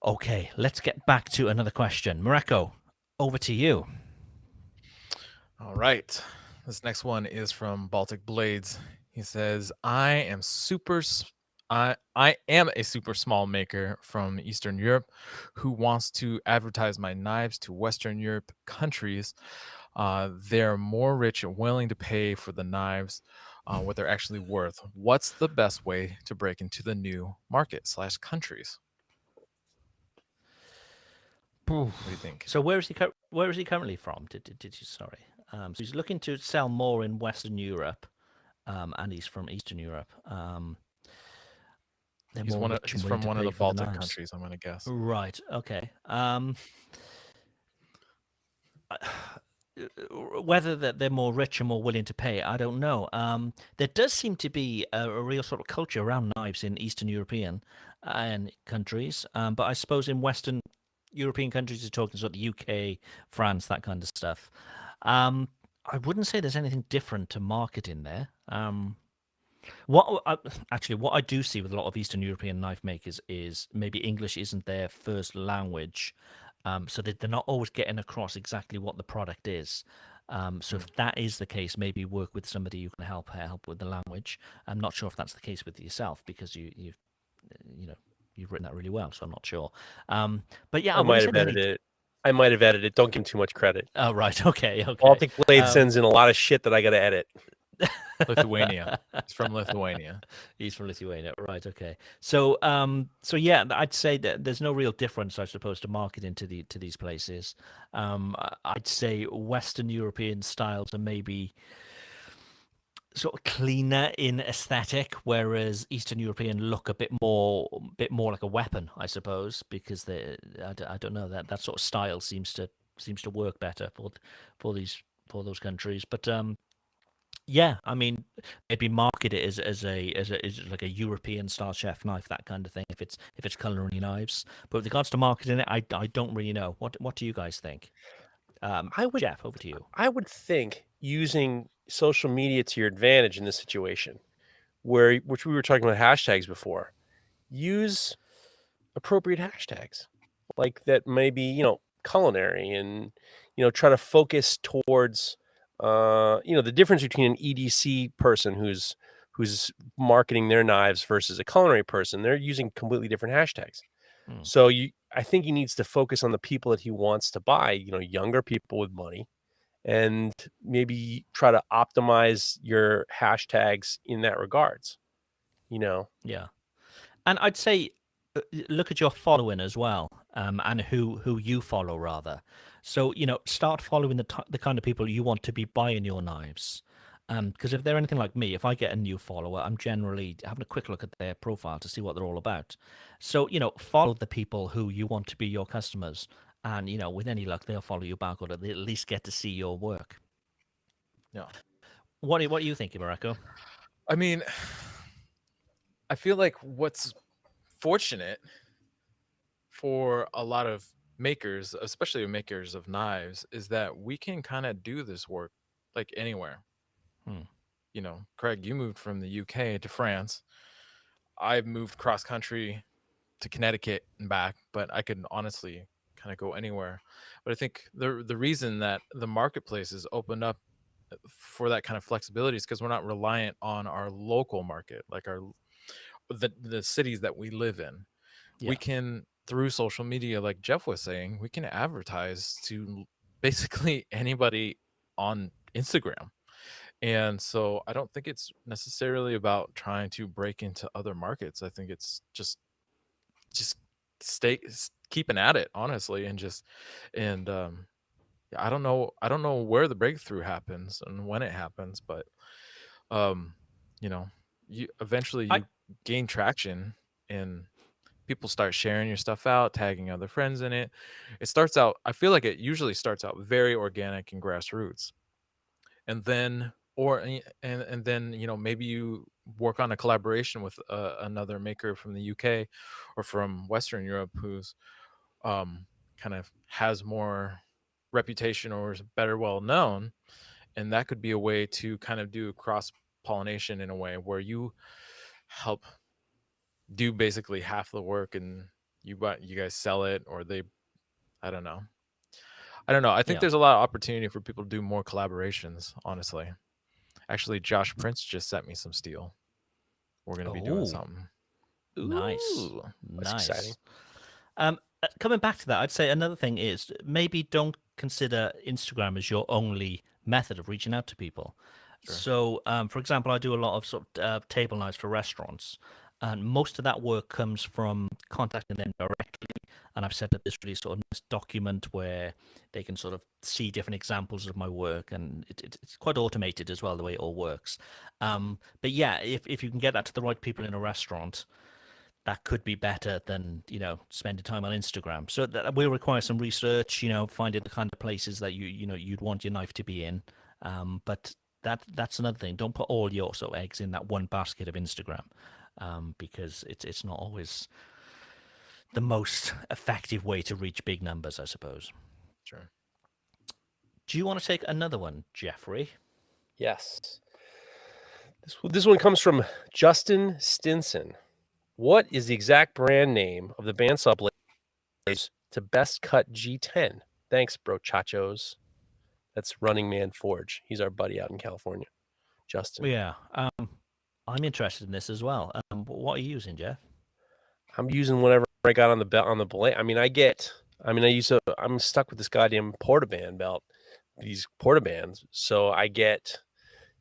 Okay, let's get back to another question. Mareko, over to you. All right. This next one is from Baltic Blades. He says, I am a super small maker from Eastern Europe who wants to advertise my knives to Western Europe countries. They're more rich and willing to pay for the knives what they're actually worth. What's the best way to break into the new market/countries? What do you think? So where is he currently from? Did you sorry? So he's looking to sell more in Western Europe, and he's from Eastern Europe. He's from one of the Baltic countries, I'm going to guess. Right. Okay. Whether that they're more rich and more willing to pay, I don't know. There does seem to be a real sort of culture around knives in Eastern European countries, but I suppose in Western European countries, you're talking sort of the UK, France, that kind of stuff. I wouldn't say there's anything different to market in there. What I do see with a lot of Eastern European knife makers is maybe English isn't their first language, so they're not always getting across exactly what the product is. So if that is the case, maybe work with somebody who can help with the language. I'm not sure if that's the case with yourself because you've written that really well, so I'm not sure. But yeah, I might have edited it. Don't give him too much credit. Oh, right. Okay. Baltic Blade sends in a lot of shit that I got to edit. Lithuania. It's from Lithuania. He's from Lithuania, right? Okay. So, yeah, I'd say that there's no real difference, I suppose, to marketing to these places. I'd say Western European styles are maybe sort of cleaner in aesthetic, whereas Eastern European look a bit more like a weapon, I suppose, because I don't know, that sort of style seems to work better for those countries. But yeah, I mean, maybe market it as like a European style chef knife, that kind of thing. If it's culinary knives, but with regards to marketing it, I don't really know. What do you guys think? Jeff, over to you. I would think using social media to your advantage in this situation, which we were talking about hashtags before, use appropriate hashtags like that, maybe culinary, and try to focus towards the difference between an EDC person who's marketing their knives versus a culinary person. They're using completely different hashtags. So I think he needs to focus on the people that he wants to buy, younger people with money, and maybe try to optimize your hashtags in that regards. Yeah, and I'd say look at your following as well, and who you follow rather. So start following the kind of people you want to be buying your knives. Because if they're anything like me, if I get a new follower, I'm generally having a quick look at their profile to see what they're all about. So, follow the people who you want to be your customers. And, with any luck, they'll follow you back, or they at least get to see your work. Yeah. What are you thinking, Mareko? I mean, I feel like what's fortunate for a lot of makers, especially makers of knives, is that we can kind of do this work like anywhere. Craig, you moved from the UK to France. I moved cross country to Connecticut and back, but I could honestly kind of go anywhere. But I think the reason that the marketplace is opened up for that kind of flexibility is because we're not reliant on our local market, like the cities that we live in. Yeah. We can, through social media, like Jeff was saying, we can advertise to basically anybody on Instagram. And so I don't think it's necessarily about trying to break into other markets. I think it's just keeping at it, honestly, and I don't know where the breakthrough happens and when it happens, but you eventually gain traction and people start sharing your stuff out, tagging other friends in it. I feel like it usually starts out very organic and grassroots. And then and then maybe you work on a collaboration with another maker from the UK or from Western Europe who's kind of has more reputation or is better well known, and that could be a way to kind of do cross pollination in a way where you help do basically half the work and you guys sell it, or I don't know. I think there's a lot of opportunity for people to do more collaborations, honestly. Actually, Josh Prince just sent me some steel. We're going to be doing something. Nice. That's exciting. Coming back to that, I'd say another thing is maybe don't consider Instagram as your only method of reaching out to people. Sure. So, for example, I do a lot of sort of table knives for restaurants, and most of that work comes from contacting them directly. And I've set up this really sort of nice document where they can sort of see different examples of my work, and it's quite automated as well, the way it all works. But yeah, if you can get that to the right people in a restaurant, that could be better than spending time on Instagram. So that will require some research, finding the kind of places that you'd want your knife to be in. But that's another thing. Don't put all your sort of eggs in that one basket of Instagram, because it's not always the most effective way to reach big numbers, I suppose. Sure. Do you want to take another one, Jeffrey? Yes. This one comes from Justin Stinson. What is the exact brand name of the Bandsaw blades to Best Cut G10? Thanks, bro chachos. That's Running Man Forge. He's our buddy out in California. Justin. Yeah. I'm interested in this as well. What are you using, Jeff? I'm using whatever I got on the blade. I'm stuck with this goddamn portaband belt, these portabands. So I get,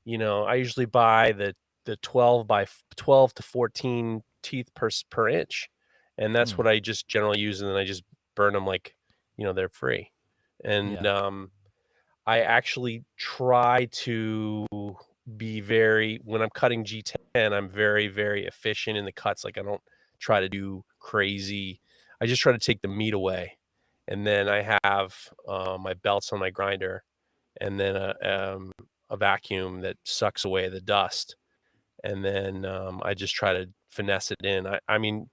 I usually buy the 12 by 12 to 14 teeth per inch, and that's what I just generally use, and then I just burn them like, they're free. And I actually try to be when I'm cutting G10, I'm very, very efficient in the cuts. Like I don't try to do crazy. I just try to take the meat away. And then I have my belts on my grinder, and then a vacuum that sucks away the dust. And then I just try to finesse it in. I mean,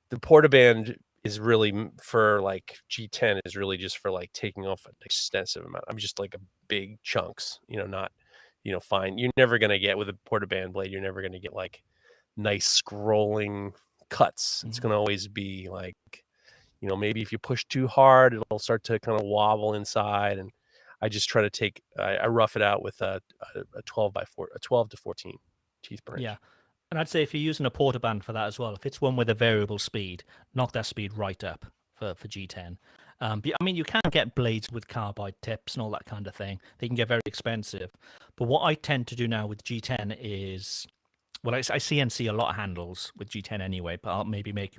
the Portaband is really for like G10 is really just for like taking off an extensive amount. I'm just like a big chunks, not, fine. You're never going to get with a Portaband blade. You're never going to get like nice scrolling cuts. It's going to always be like, maybe if you push too hard, it'll start to kind of wobble inside. And I just try to I rough it out with a 12 to 14 teeth per inch. Yeah. And I'd say if you're using a Portaband for that as well, if it's one with a variable speed, knock that speed right up for G10. But, I mean, you can get blades with carbide tips and all that kind of thing. They can get very expensive. But what I tend to do now with G10 is, well, I CNC a lot of handles with G10 anyway, but I'll maybe make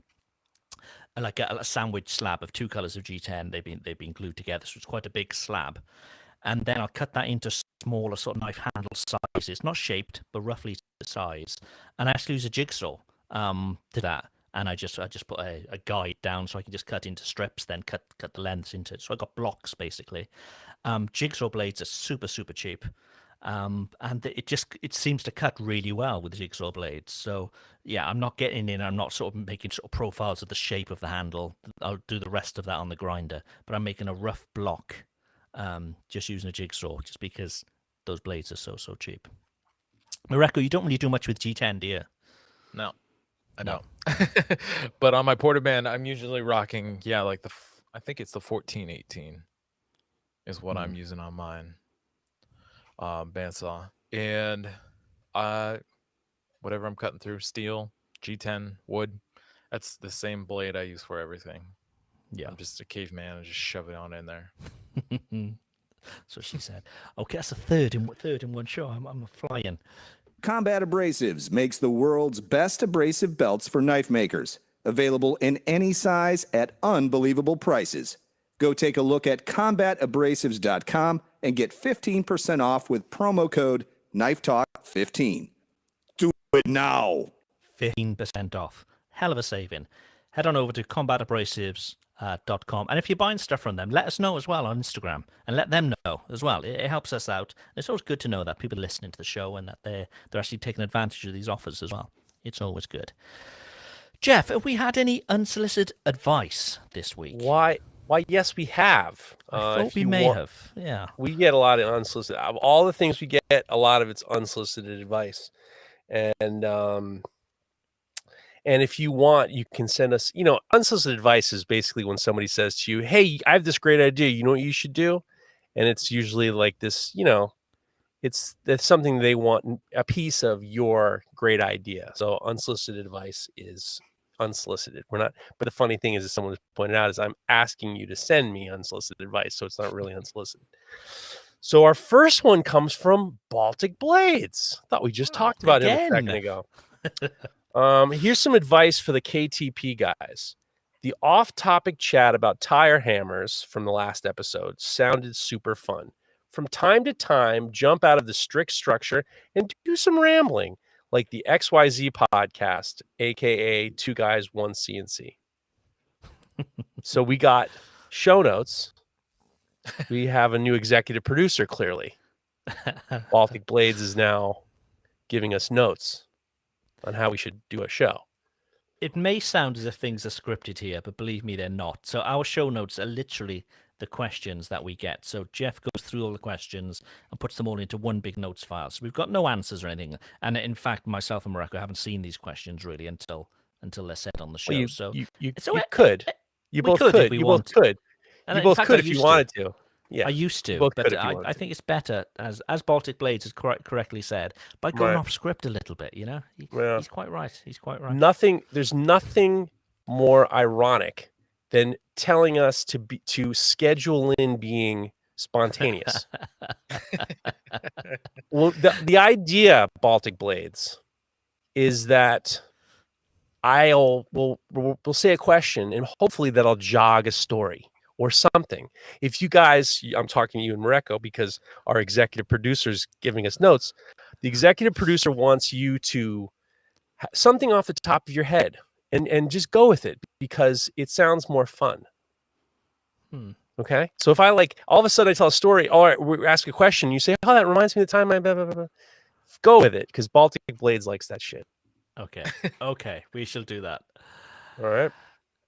like a sandwich slab of 2 colors of G10. They've been glued together, so it's quite a big slab. And then I'll cut that into smaller sort of knife handle sizes, not shaped, but roughly the size. And I actually use a jigsaw to that. And I just put a guide down so I can just cut into strips, then cut the lengths into it. So I got blocks basically. Jigsaw blades are super, super cheap. And it seems to cut really well with the jigsaw blades. So yeah, I'm not getting in. I'm not sort of making sort of profiles of the shape of the handle. I'll do the rest of that on the grinder, but I'm making a rough block. Just using a jigsaw, just because those blades are so cheap. Mareko, you don't really do much with G10, do you? No, I don't. But on my Portaband, I'm usually rocking, like I think it's the 1418 is what I'm using on mine. Bandsaw. And whatever I'm cutting through, steel, G10, wood, that's the same blade I use for everything. Yeah, I'm just a caveman and just shove it on in there. So she said. Okay, that's a third in one show. I'm flying. Combat Abrasives makes the world's best abrasive belts for knife makers. Available in any size at unbelievable prices. Go take a look at combatabrasives.com and get 15% off with promo code KNIFETALK15. Do it now. 15% off. Hell of a saving. Head on over to combatabrasives.com. And if you're buying stuff from them, let us know as well on Instagram and let them know as well. It helps us out. It's always good to know that people are listening to the show and that they're actually taking advantage of these offers as well. It's always good. Geoff, have we had any unsolicited advice this week? Why, yes, we have. I thought we may have. Yeah. We get a lot of unsolicited. Of all the things we get, a lot of it's unsolicited advice. And if you want, you can send us, unsolicited advice is basically when somebody says to you, hey, I have this great idea. You know what you should do? And it's usually like this, that's something they want, a piece of your great idea. So unsolicited advice is unsolicited. We're not, but the funny thing is, as someone pointed out, is I'm asking you to send me unsolicited advice. So it's not really unsolicited. So our first one comes from Baltic Blades. I thought we just talked about him a second ago. Here's some advice for the KTP guys. The off-topic chat about tire hammers from the last episode sounded super fun. From time to time, jump out of the strict structure and do some rambling, like the XYZ podcast, aka Two Guys, One CNC. So we got show notes. We have a new executive producer, clearly. Baltic Blades is now giving us notes on how we should do a show. It may sound as if things are scripted here, but believe me, they're not. So our show notes are literally the questions that we get. So Geoff goes through all the questions and puts them all into one big notes file. So we've got no answers or anything. And in fact, myself and Mareko haven't seen these questions really until they're said on the show. Well, you could. You both could. You both could. You both could if you wanted to. Yeah, I used to, but I think it's better, as Baltic Blades has correctly said, by going off script a little bit. He's quite right. He's quite right. There's nothing more ironic than telling us to schedule in being spontaneous. Well, the idea, Baltic Blades, is that we'll say a question, and hopefully that'll jog a story or something. If you guys, I'm talking to you and Mareko because our executive producer is giving us notes. The executive producer wants you to something off the top of your head and just go with it because it sounds more fun. Okay, so if I all of a sudden I tell a story, all right, we ask a question, you say, "Oh, that reminds me of the time I blah, blah, blah, blah." Go with it because Baltic Blades likes that shit. Okay, we shall do that. All right.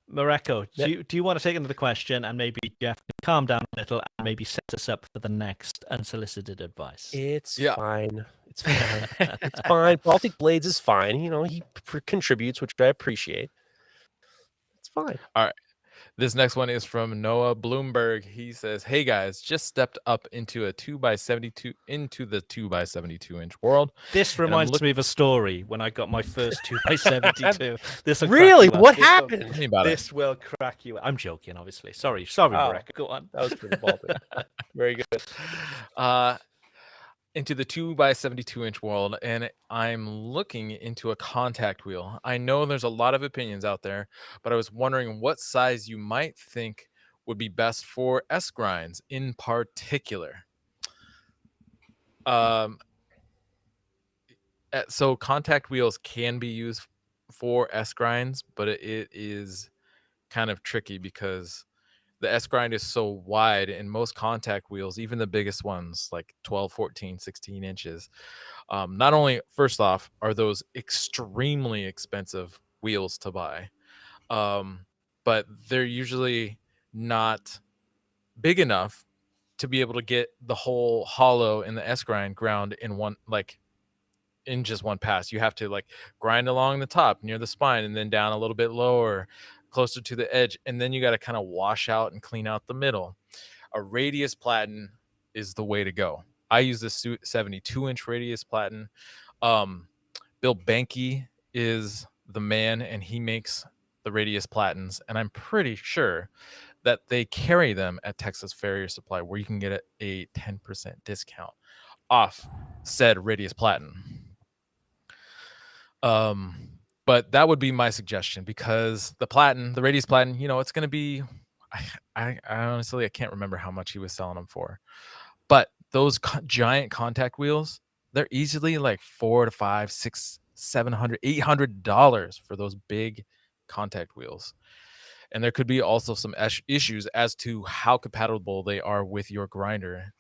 Mareko, do you want to take another question and maybe Geoff can calm down a little and maybe set us up for the next unsolicited advice? It's fine. It's fine. It's fine. Baltic Blades is fine. He contributes, which I appreciate. It's fine. All right. This next one is from Noah Bloomberg. He says, "Hey guys, just stepped up into the 2x72 inch world." This reminds me of a story when I got my first 2x72. This will really? crack you up. What happened? This will crack you up. I'm joking, obviously. Sorry, Mareko. Go on. That was pretty Baltic. Very good. Into the 2x72 inch world, and I'm looking into a contact wheel. I know there's a lot of opinions out there, but I was wondering what size you might think would be best for S grinds in particular. So contact wheels can be used for S grinds, but it is kind of tricky because the S grind is so wide, and most contact wheels, even the biggest ones like 12, 14, 16 inches, not only, first off, are those extremely expensive wheels to buy, but they're usually not big enough to be able to get the whole hollow in the S grind ground in in just one pass. You have to grind along the top near the spine and then down a little bit lower, closer to the edge, and then you got to kind of wash out and clean out the middle. A radius platen is the way to go. I use this 72-inch radius platen. Bill Banky is the man, and he makes the radius platens, and I'm pretty sure that they carry them at Texas Farrier Supply, where you can get a 10% discount off said radius platen. But that would be my suggestion, because the radius platen, it's going to be, I honestly, I can't remember how much he was selling them for, but those giant contact wheels, they're easily $400 to $500, $600, $700, $800 for those big contact wheels. And there could be also some issues as to how compatible they are with your grinder.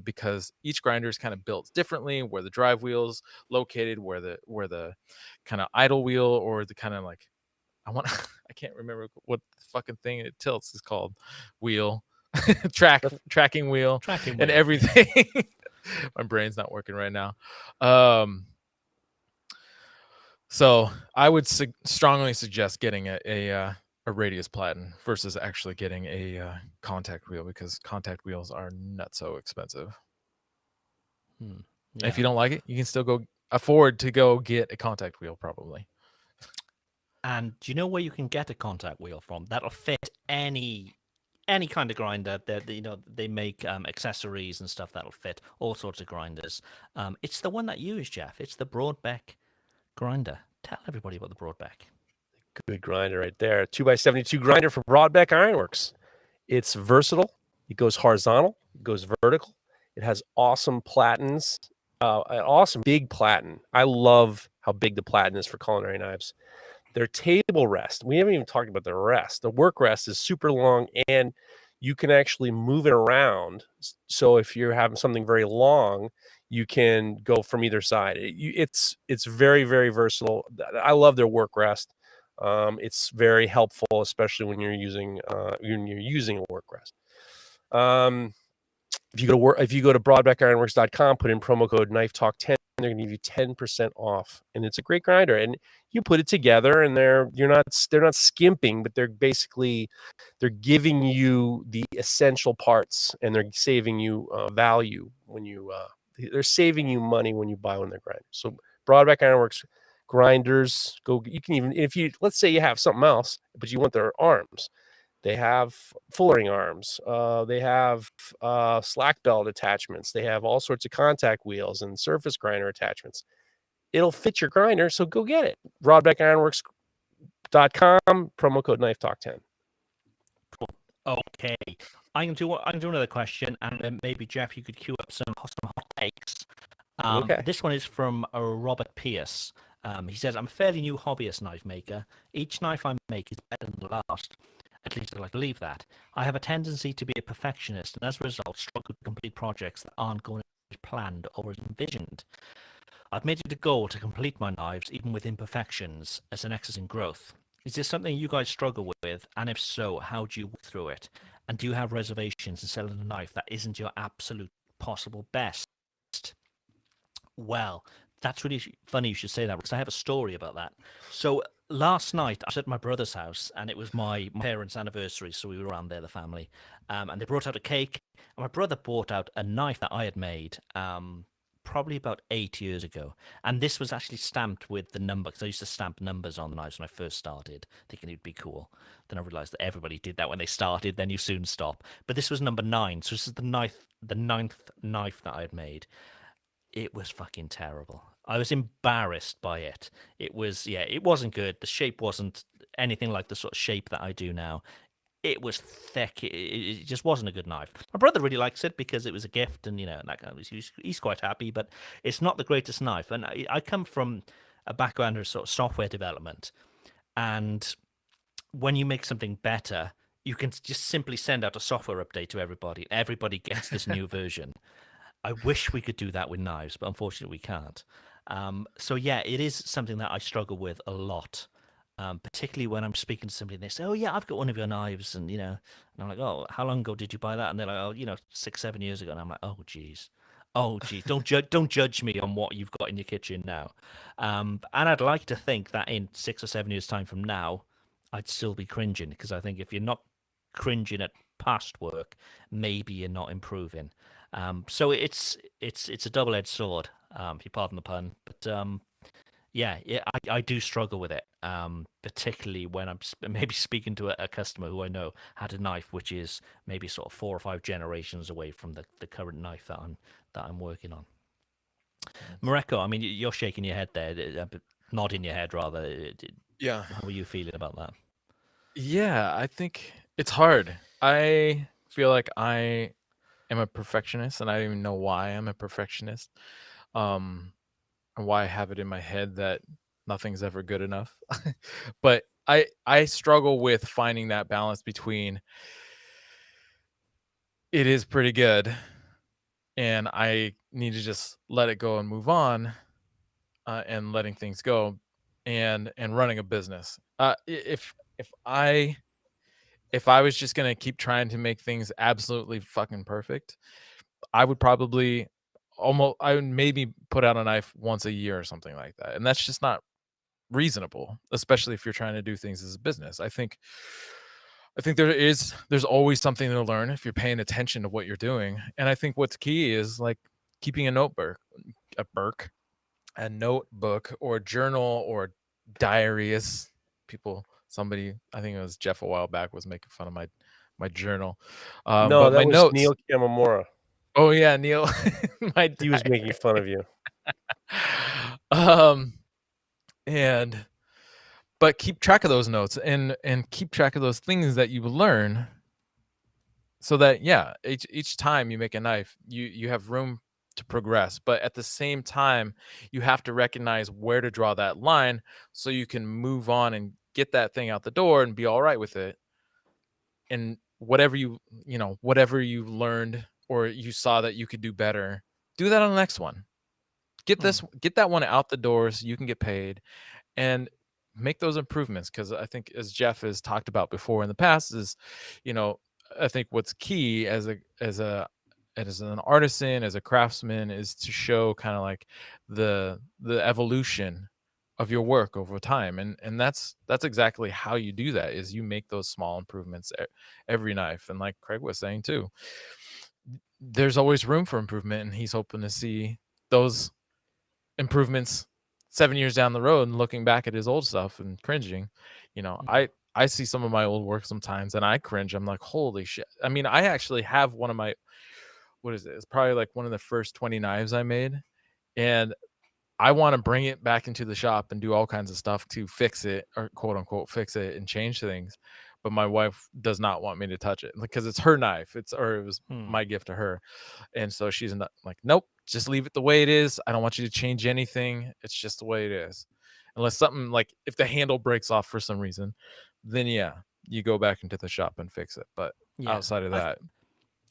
Because each grinder is kind of built differently, where the drive wheel's located, where the kind of idle wheel, or the kind of I can't remember what the fucking thing it tilts is called, wheel, tracking wheel, and everything. My brain's not working right now. So I would strongly suggest getting a radius platen versus actually getting a contact wheel, because contact wheels are not so expensive. If you don't like it, you can still afford to go get a contact wheel, probably. And do you know where you can get a contact wheel from that'll fit any kind of grinder? They make accessories and stuff that'll fit all sorts of grinders. It's the one that you use, Geoff. It's the Broadbeck grinder. Tell everybody about the Broadbeck. Good grinder right there. 2x72 grinder for Broadbeck Ironworks. It's versatile. It goes horizontal. It goes vertical. It has awesome platens. An awesome big platen. I love how big the platen is for culinary knives. Their table rest. We haven't even talked about the rest. The work rest is super long, and you can actually move it around. So if you're having something very long, you can go from either side. It's very, very versatile. I love their work rest. It's very helpful, especially when you're using a work rest. If you go to broadbeckironworks.com, put in promo code KnifeTalk10, they're going to give you 10% off, and it's a great grinder. And you put it together, and they're not skimping, but they're giving you the essential parts, and they're saving you value when they're saving you money when you buy one of their grinders. So Broadbeck Ironworks grinders, you can even, let's say you have something else, but you want their arms, They have fullering arms. They have slack belt attachments. They have all sorts of contact wheels and surface grinder attachments. It'll fit your grinder, so go get it. RodbeckIronworks.com, promo code Knife Talk 10. Okay, I'm gonna do another question, and then maybe Jeff, you could queue up some hot takes. Okay. This one is from Robert Pierce. He says, "I'm a fairly new hobbyist knife maker. Each knife I make is better than the last. At least I like to believe that. I have a tendency to be a perfectionist, and as a result, struggle to complete projects that aren't going as planned or as envisioned. I've made it a goal to complete my knives, even with imperfections, as an exercise in growth. Is this something you guys struggle with? And if so, how do you work through it? And do you have reservations in selling a knife that isn't your absolute possible best?" Well, that's really funny you should say that, because I have a story about that. So last night I was at my brother's house, and it was my parents' anniversary, so we were around there, the family, and they brought out a cake, and my brother brought out a knife that I had made probably about 8 years ago, and this was actually stamped with the number, because I used to stamp numbers on the knives when I first started, thinking it'd be cool. Then I realized that everybody did that when they started, then you soon stop. But this was number 9, so this is the ninth knife that I had made. It was fucking terrible. I was embarrassed by it. It wasn't good. The shape wasn't anything like the sort of shape that I do now. It was thick. It just wasn't a good knife. My brother really likes it because it was a gift, and that kind of, he's quite happy. But it's not the greatest knife. And I come from a background of sort of software development, and when you make something better, you can just simply send out a software update to everybody. Everybody gets this new version. I wish we could do that with knives, but unfortunately we can't. So yeah, it is something that I struggle with a lot, particularly when I'm speaking to somebody and they say, "Oh yeah, I've got one of your knives," and I'm like, "Oh, how long ago did you buy that?" And they're like, "Oh, 6-7 years ago." And I'm like, "Oh geez, don't judge me on what you've got in your kitchen now." And I'd like to think that in 6 or 7 years' time from now, I'd still be cringing, because I think if you're not cringing at past work, maybe you're not improving. So it's a double-edged sword, if you pardon the pun. But I do struggle with it, particularly when I'm maybe speaking to a customer who I know had a knife which is maybe sort of 4 or 5 generations away from the current knife that I'm working on. Mareko, I mean, you're shaking your head there, nodding your head rather. Yeah. How are you feeling about that? Yeah, I think it's hard. I feel like I am a perfectionist, and I don't even know why I'm a perfectionist. And why I have it in my head that nothing's ever good enough. But I struggle with finding that balance between it is pretty good and I need to just let it go and move on, and letting things go, and running a business. If I was just gonna keep trying to make things absolutely fucking perfect, I would probably I would maybe put out a knife once a year or something like that, and that's just not reasonable, especially if you're trying to do things as a business. I think there's always something to learn if you're paying attention to what you're doing, and I think what's key is like keeping a notebook, or a journal or diary, as somebody, I think it was Jeff a while back, was making fun of my journal. No, But that my was notes. Neil Kamamura. Oh yeah, Neil. He was making fun of you. But keep track of those notes and keep track of those things that you learn, so that each time you make a knife, you have room to progress. But at the same time, you have to recognize where to draw that line so you can move on and get that thing out the door and be all right with it. And whatever you learned or you saw that you could do better, do that on the next one. Get that one out the door so you can get paid and make those improvements. Because I think, as Jeff has talked about before in the past, is I think what's key as an artisan, as a craftsman, is to show kind of like the evolution of your work over time, and that's exactly how you do that, is you make those small improvements every knife. And like Craig was saying too, there's always room for improvement, and he's hoping to see those improvements 7 years down the road and looking back at his old stuff and cringing. I see some of my old work sometimes and I cringe. I'm like, holy shit. I mean, I actually have one of my, what is it? It's probably like one of the first 20 knives I made. And I want to bring it back into the shop and do all kinds of stuff to fix it, or quote unquote fix it and change things. But my wife does not want me to touch it because it's her knife. It was my gift to her. And so she's not like, nope, just leave it the way it is. I don't want you to change anything. It's just the way it is. Unless something like if the handle breaks off for some reason, then yeah, you go back into the shop and fix it. But outside of that,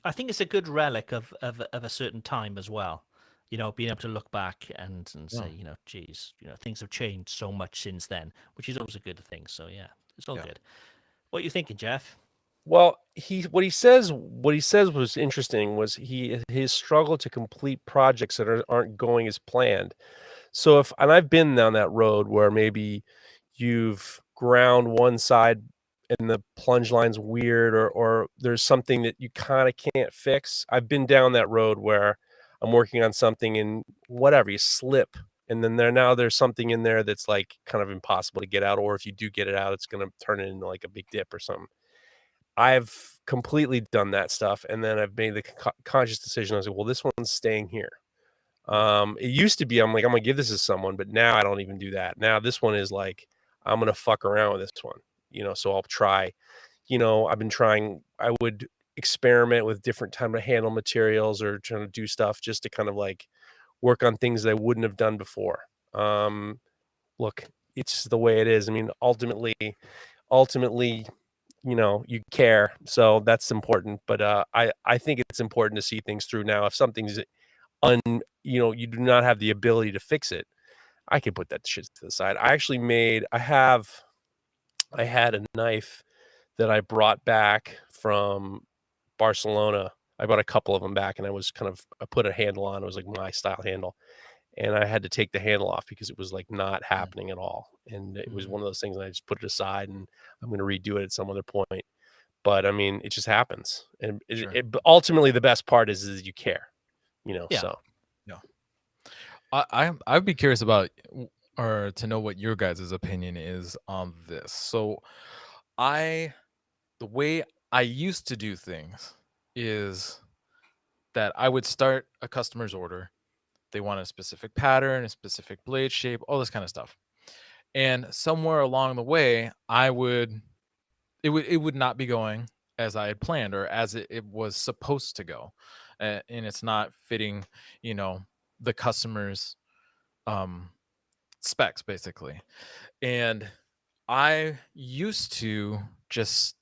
I think it's a good relic of a certain time as well. You know, being able to look back and say, you know, geez, you know, things have changed so much since then, which is always a good thing. So yeah, it's all good. What are you thinking, Jeff? Well, what he says was interesting. Was his struggle to complete projects that aren't going as planned. So and I've been down that road where maybe you've ground one side and the plunge line's weird, or there's something that you kind of can't fix. I've been down that road where I'm working on something and whatever, you slip, and then there's something in there that's like kind of impossible to get out, or if you do get it out, it's going to turn it into like a big dip or something. I've completely done that stuff, and then I've made the conscious decision. I was like, well, this one's staying here. It used to be, I'm like, I'm gonna give this to someone, but now I don't even do that. Now this one is like, I'm gonna fuck around with this one, you know, so I'll try, you know, I would experiment with different type of handle materials or trying to do stuff just to kind of like work on things that I wouldn't have done before. Look, it's the way it is. I mean, ultimately, you know, you care, so that's important. But I think it's important to see things through. Now, if something's you know, you do not have the ability to fix it, I can put that shit to the side. I had a knife that I brought back from Barcelona. I bought a couple of them back, and I put a handle on. It was like my style handle, and I had to take the handle off because it was like not happening at all. And it was one of those things that I just put it aside, and I'm going to redo it at some other point. But I mean, it just happens. And ultimately the best part is you care, you know? Yeah. So I'd be curious about or to know what your guys' opinion is on this. So the way I used to do things is that I would start a customer's order. They want a specific pattern, a specific blade shape, all this kind of stuff. And somewhere along the way, it would not be going as I had planned or as it was supposed to go. And it's not fitting, you know, the customer's specs basically. And I used to just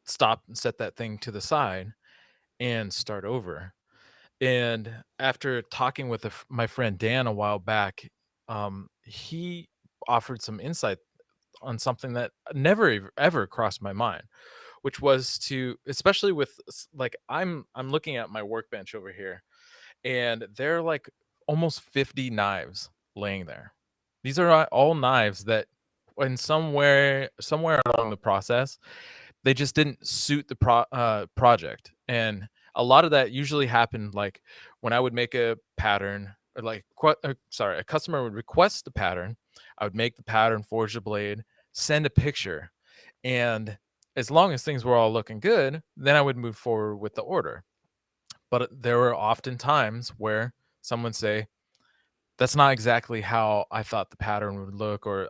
stop and set that thing to the side and start over. And after talking with my friend Dan a while back, he offered some insight on something that never ever crossed my mind, which was to, especially with like I'm looking at my workbench over here, and there are like almost 50 knives laying there. These are all knives that, in somewhere along the process, they just didn't suit the project. And a lot of that usually happened like when I would make a pattern, or like a customer would request the pattern. I would make the pattern, forge the blade, send a picture, and as long as things were all looking good, then I would move forward with the order. But there were often times where someone would say, that's not exactly how I thought the pattern would look, or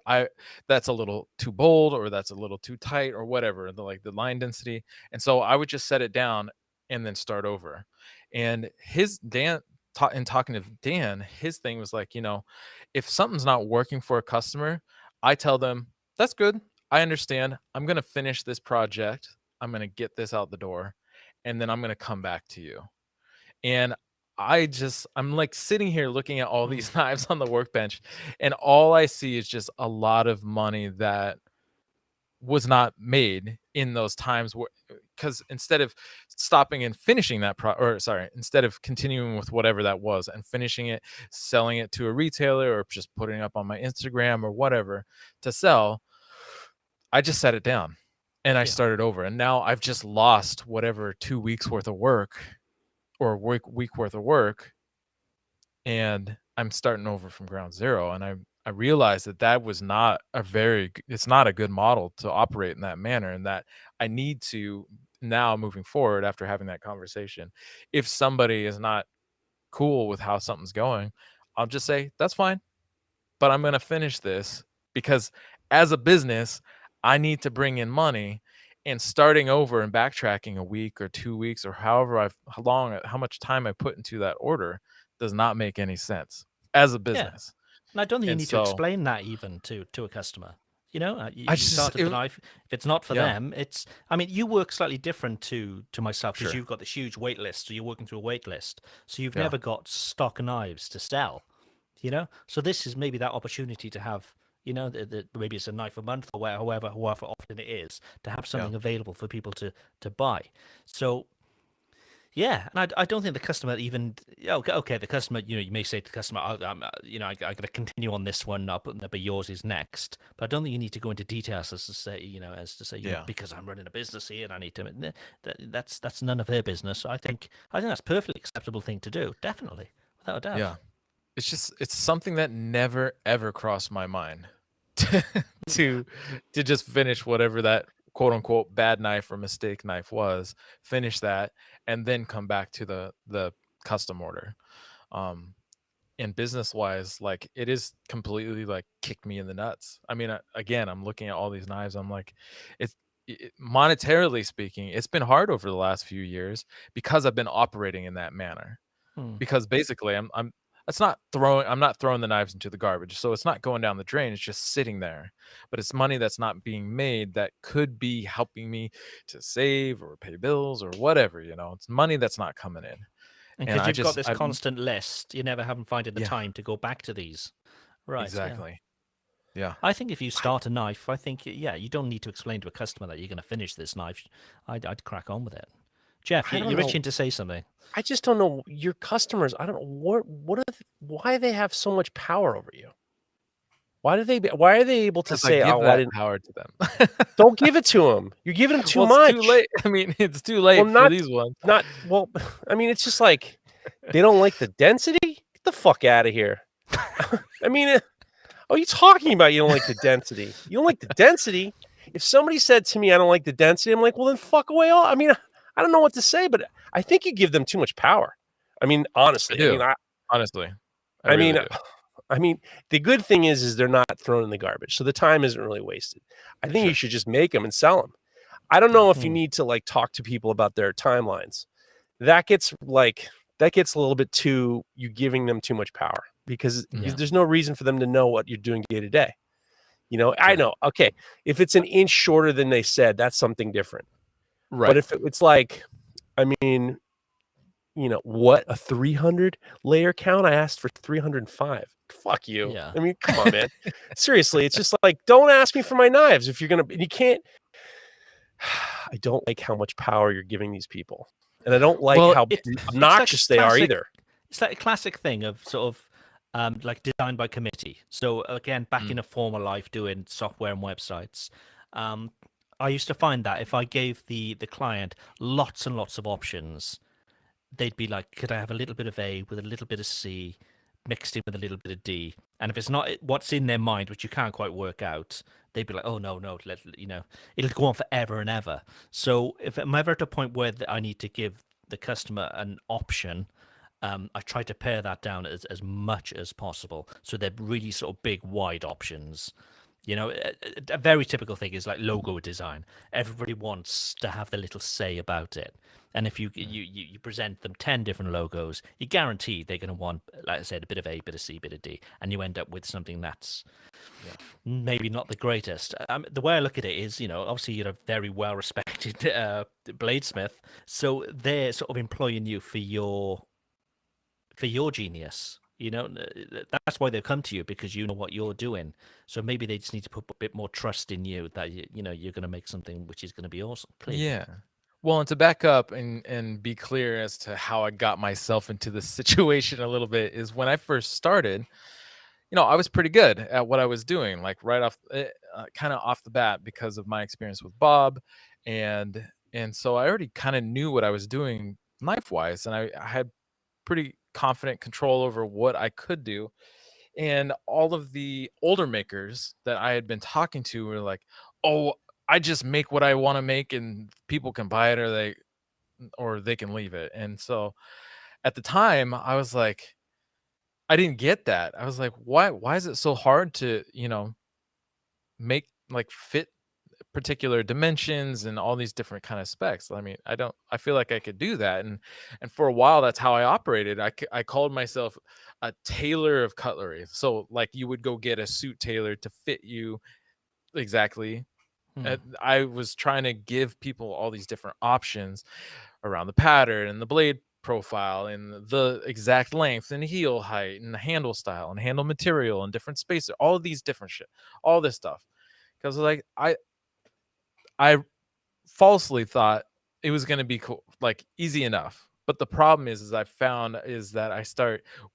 that's a little too bold, or that's a little too tight, or whatever, the line density. And so I would just set it down and then start over. And in talking to Dan, his thing was like, you know, if something's not working for a customer, I tell them, that's good. I understand. I'm going to finish this project. I'm going to get this out the door, and then I'm going to come back to you. And I'm like sitting here looking at all these knives on the workbench, and all I see is just a lot of money that was not made in those times where, because instead of stopping and finishing that instead of continuing with whatever that was and finishing it, selling it to a retailer, or just putting it up on my Instagram or whatever to sell, I just set it down and I started over. And now I've just lost whatever 2 weeks worth of work, or week worth of work, and I'm starting over from ground zero. And I realized that was not it's not a good model to operate in that manner, and that I need to now, moving forward after having that conversation, if somebody is not cool with how something's going, I'll just say, that's fine, but I'm going to finish this, because as a business, I need to bring in money, and starting over and backtracking a week or 2 weeks or how much time I put into that order does not make any sense as a Yeah. business. And I don't think you And need to so explain that even to a customer. You know, I you just started the knife. If it's not for Yeah. them, it's. I mean, you work slightly different to myself because Sure. you've got this huge wait list. So you're working through a wait list. So you've Yeah. never got stock knives to sell. You know, so this is maybe that opportunity to have. You know, maybe it's a knife a month or however often it is, to have something available for people to buy. So yeah, and I don't think the customer even. Okay, the customer. You know, you may say to the customer, I got to continue on this one, but yours is next. But I don't think you need to go into details as to say, Yeah. because I'm running a business here and I need to. That's none of their business. I think that's a perfectly acceptable thing to do. Definitely, without a doubt. Yeah. It's something that never ever crossed my mind to just finish whatever that quote unquote bad knife or mistake knife was, finish that, and then come back to the custom order. And business wise, like, it is completely like kicked me in the nuts. I mean, again, I'm looking at all these knives. I'm like, monetarily speaking, it's been hard over the last few years because I've been operating in that manner. Hmm. Because basically I'm not throwing the knives into the garbage. So it's not going down the drain. It's just sitting there. But it's money that's not being made that could be helping me to save or pay bills or whatever, It's money that's not coming in. And And because I you've got just this constant list, you never haven't finding the Yeah. time to go back to these. Right. Yeah. Exactly. Yeah. I think if you start a knife, I think you don't need to explain to a customer that you're going to finish this knife. I'd crack on with it. Jeff, I don't you're know. itching to say something. I just don't know your customers. I don't know why they have so much power over you. Why are they able to Because I say, give "Oh, I that didn't"? power to them. Don't give it to them. You're giving them too Well, much. it's too late. I mean, it's too late Well, for these ones. well. I mean, it's just like they don't like the density. Get the fuck out of here. I mean, what are you talking about? You don't like the density. You don't like the density. If somebody said to me, "I don't like the density," I'm like, "Well, then fuck away." I mean, I don't know what to say, but I think you give them too much power. I mean, honestly. I do. Honestly. I really mean, do. I mean, the good thing is they're not thrown in the garbage, so the time isn't really wasted. I think you should just make them and sell them. I don't know if you need to like talk to people about their timelines. That gets a little bit too you giving them too much power because there's no reason for them to know what you're doing day to day. I know. Okay, if it's an inch shorter than they said, that's something different. Right. But if it's like, I mean, what, a 300 layer count? I asked for 305. Fuck you. Yeah. I mean, come on, man. Seriously, it's just like, don't ask me for my knives if you're gonna. You can't. I don't like how much power you're giving these people, and I don't like how obnoxious they are either. It's like a classic thing of sort of like design by committee. So again, back in a former life doing software and websites, I used to find that if I gave the client lots and lots of options, they'd be like, could I have a little bit of A with a little bit of C mixed in with a little bit of D? And if it's not what's in their mind, which you can't quite work out, they'd be like, oh, no, it'll go on forever and ever. So if I'm ever at a point where I need to give the customer an option, I try to pare that down as much as possible. So they're really sort of big, wide options. A very typical thing is like logo design. Everybody wants to have the little say about it. And if you present them 10 different logos, you guarantee they're going to want, like I said, a bit of A, bit of C, bit of D. And you end up with something that's maybe not the greatest. The way I look at it is, obviously you're a very well-respected bladesmith. So they're sort of employing you for your genius. That's why they've come to you, because you know what you're doing. So maybe they just need to put a bit more trust in you that you're going to make something which is going to be awesome. Clearly. Yeah. Well, and to back up and be clear as to how I got myself into this situation a little bit is when I first started, I was pretty good at what I was doing, like right off, kind of off the bat, because of my experience with Bob, and so I already kind of knew what I was doing knife wise, and I had pretty confident control over what I could do. And all of the older makers that I had been talking to were like, "Oh, I just make what I want to make, and people can buy it, or they can leave it." And so at the time, I was like, I didn't get that. I was like, why is it so hard to, make like fit particular dimensions and all these different kind of specs? I mean, I feel like I could do that. And for a while, that's how I operated. I called myself a tailor of cutlery. So like you would go get a suit tailored to fit you exactly. I was trying to give people all these different options around the pattern and the blade profile and the exact length and heel height and the handle style and handle material and different spaces, all of these different shit, all this stuff. Because like I falsely thought it was going to be cool, like easy enough. But the problem is I found is that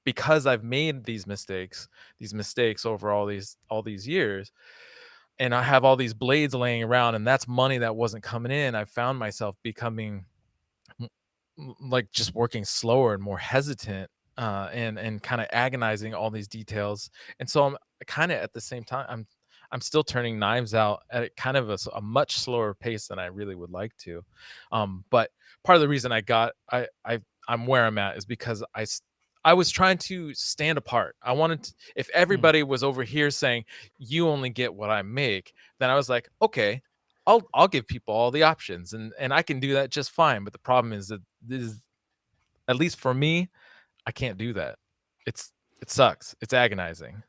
because I've made these mistakes over all these years, and I have all these blades laying around, and that's money that wasn't coming in. I found myself becoming like just working slower and more hesitant, and kind of agonizing all these details. And so I'm kind of at the same time I'm still turning knives out at kind of a much slower pace than I really would like to. But part of the reason I'm where I'm at is because I was trying to stand apart. I wanted to, if everybody was over here saying you only get what I make, then I was like, okay, I'll give people all the options, and I can do that just fine. But the problem is that this is, at least for me, I can't do that. It sucks. It's agonizing.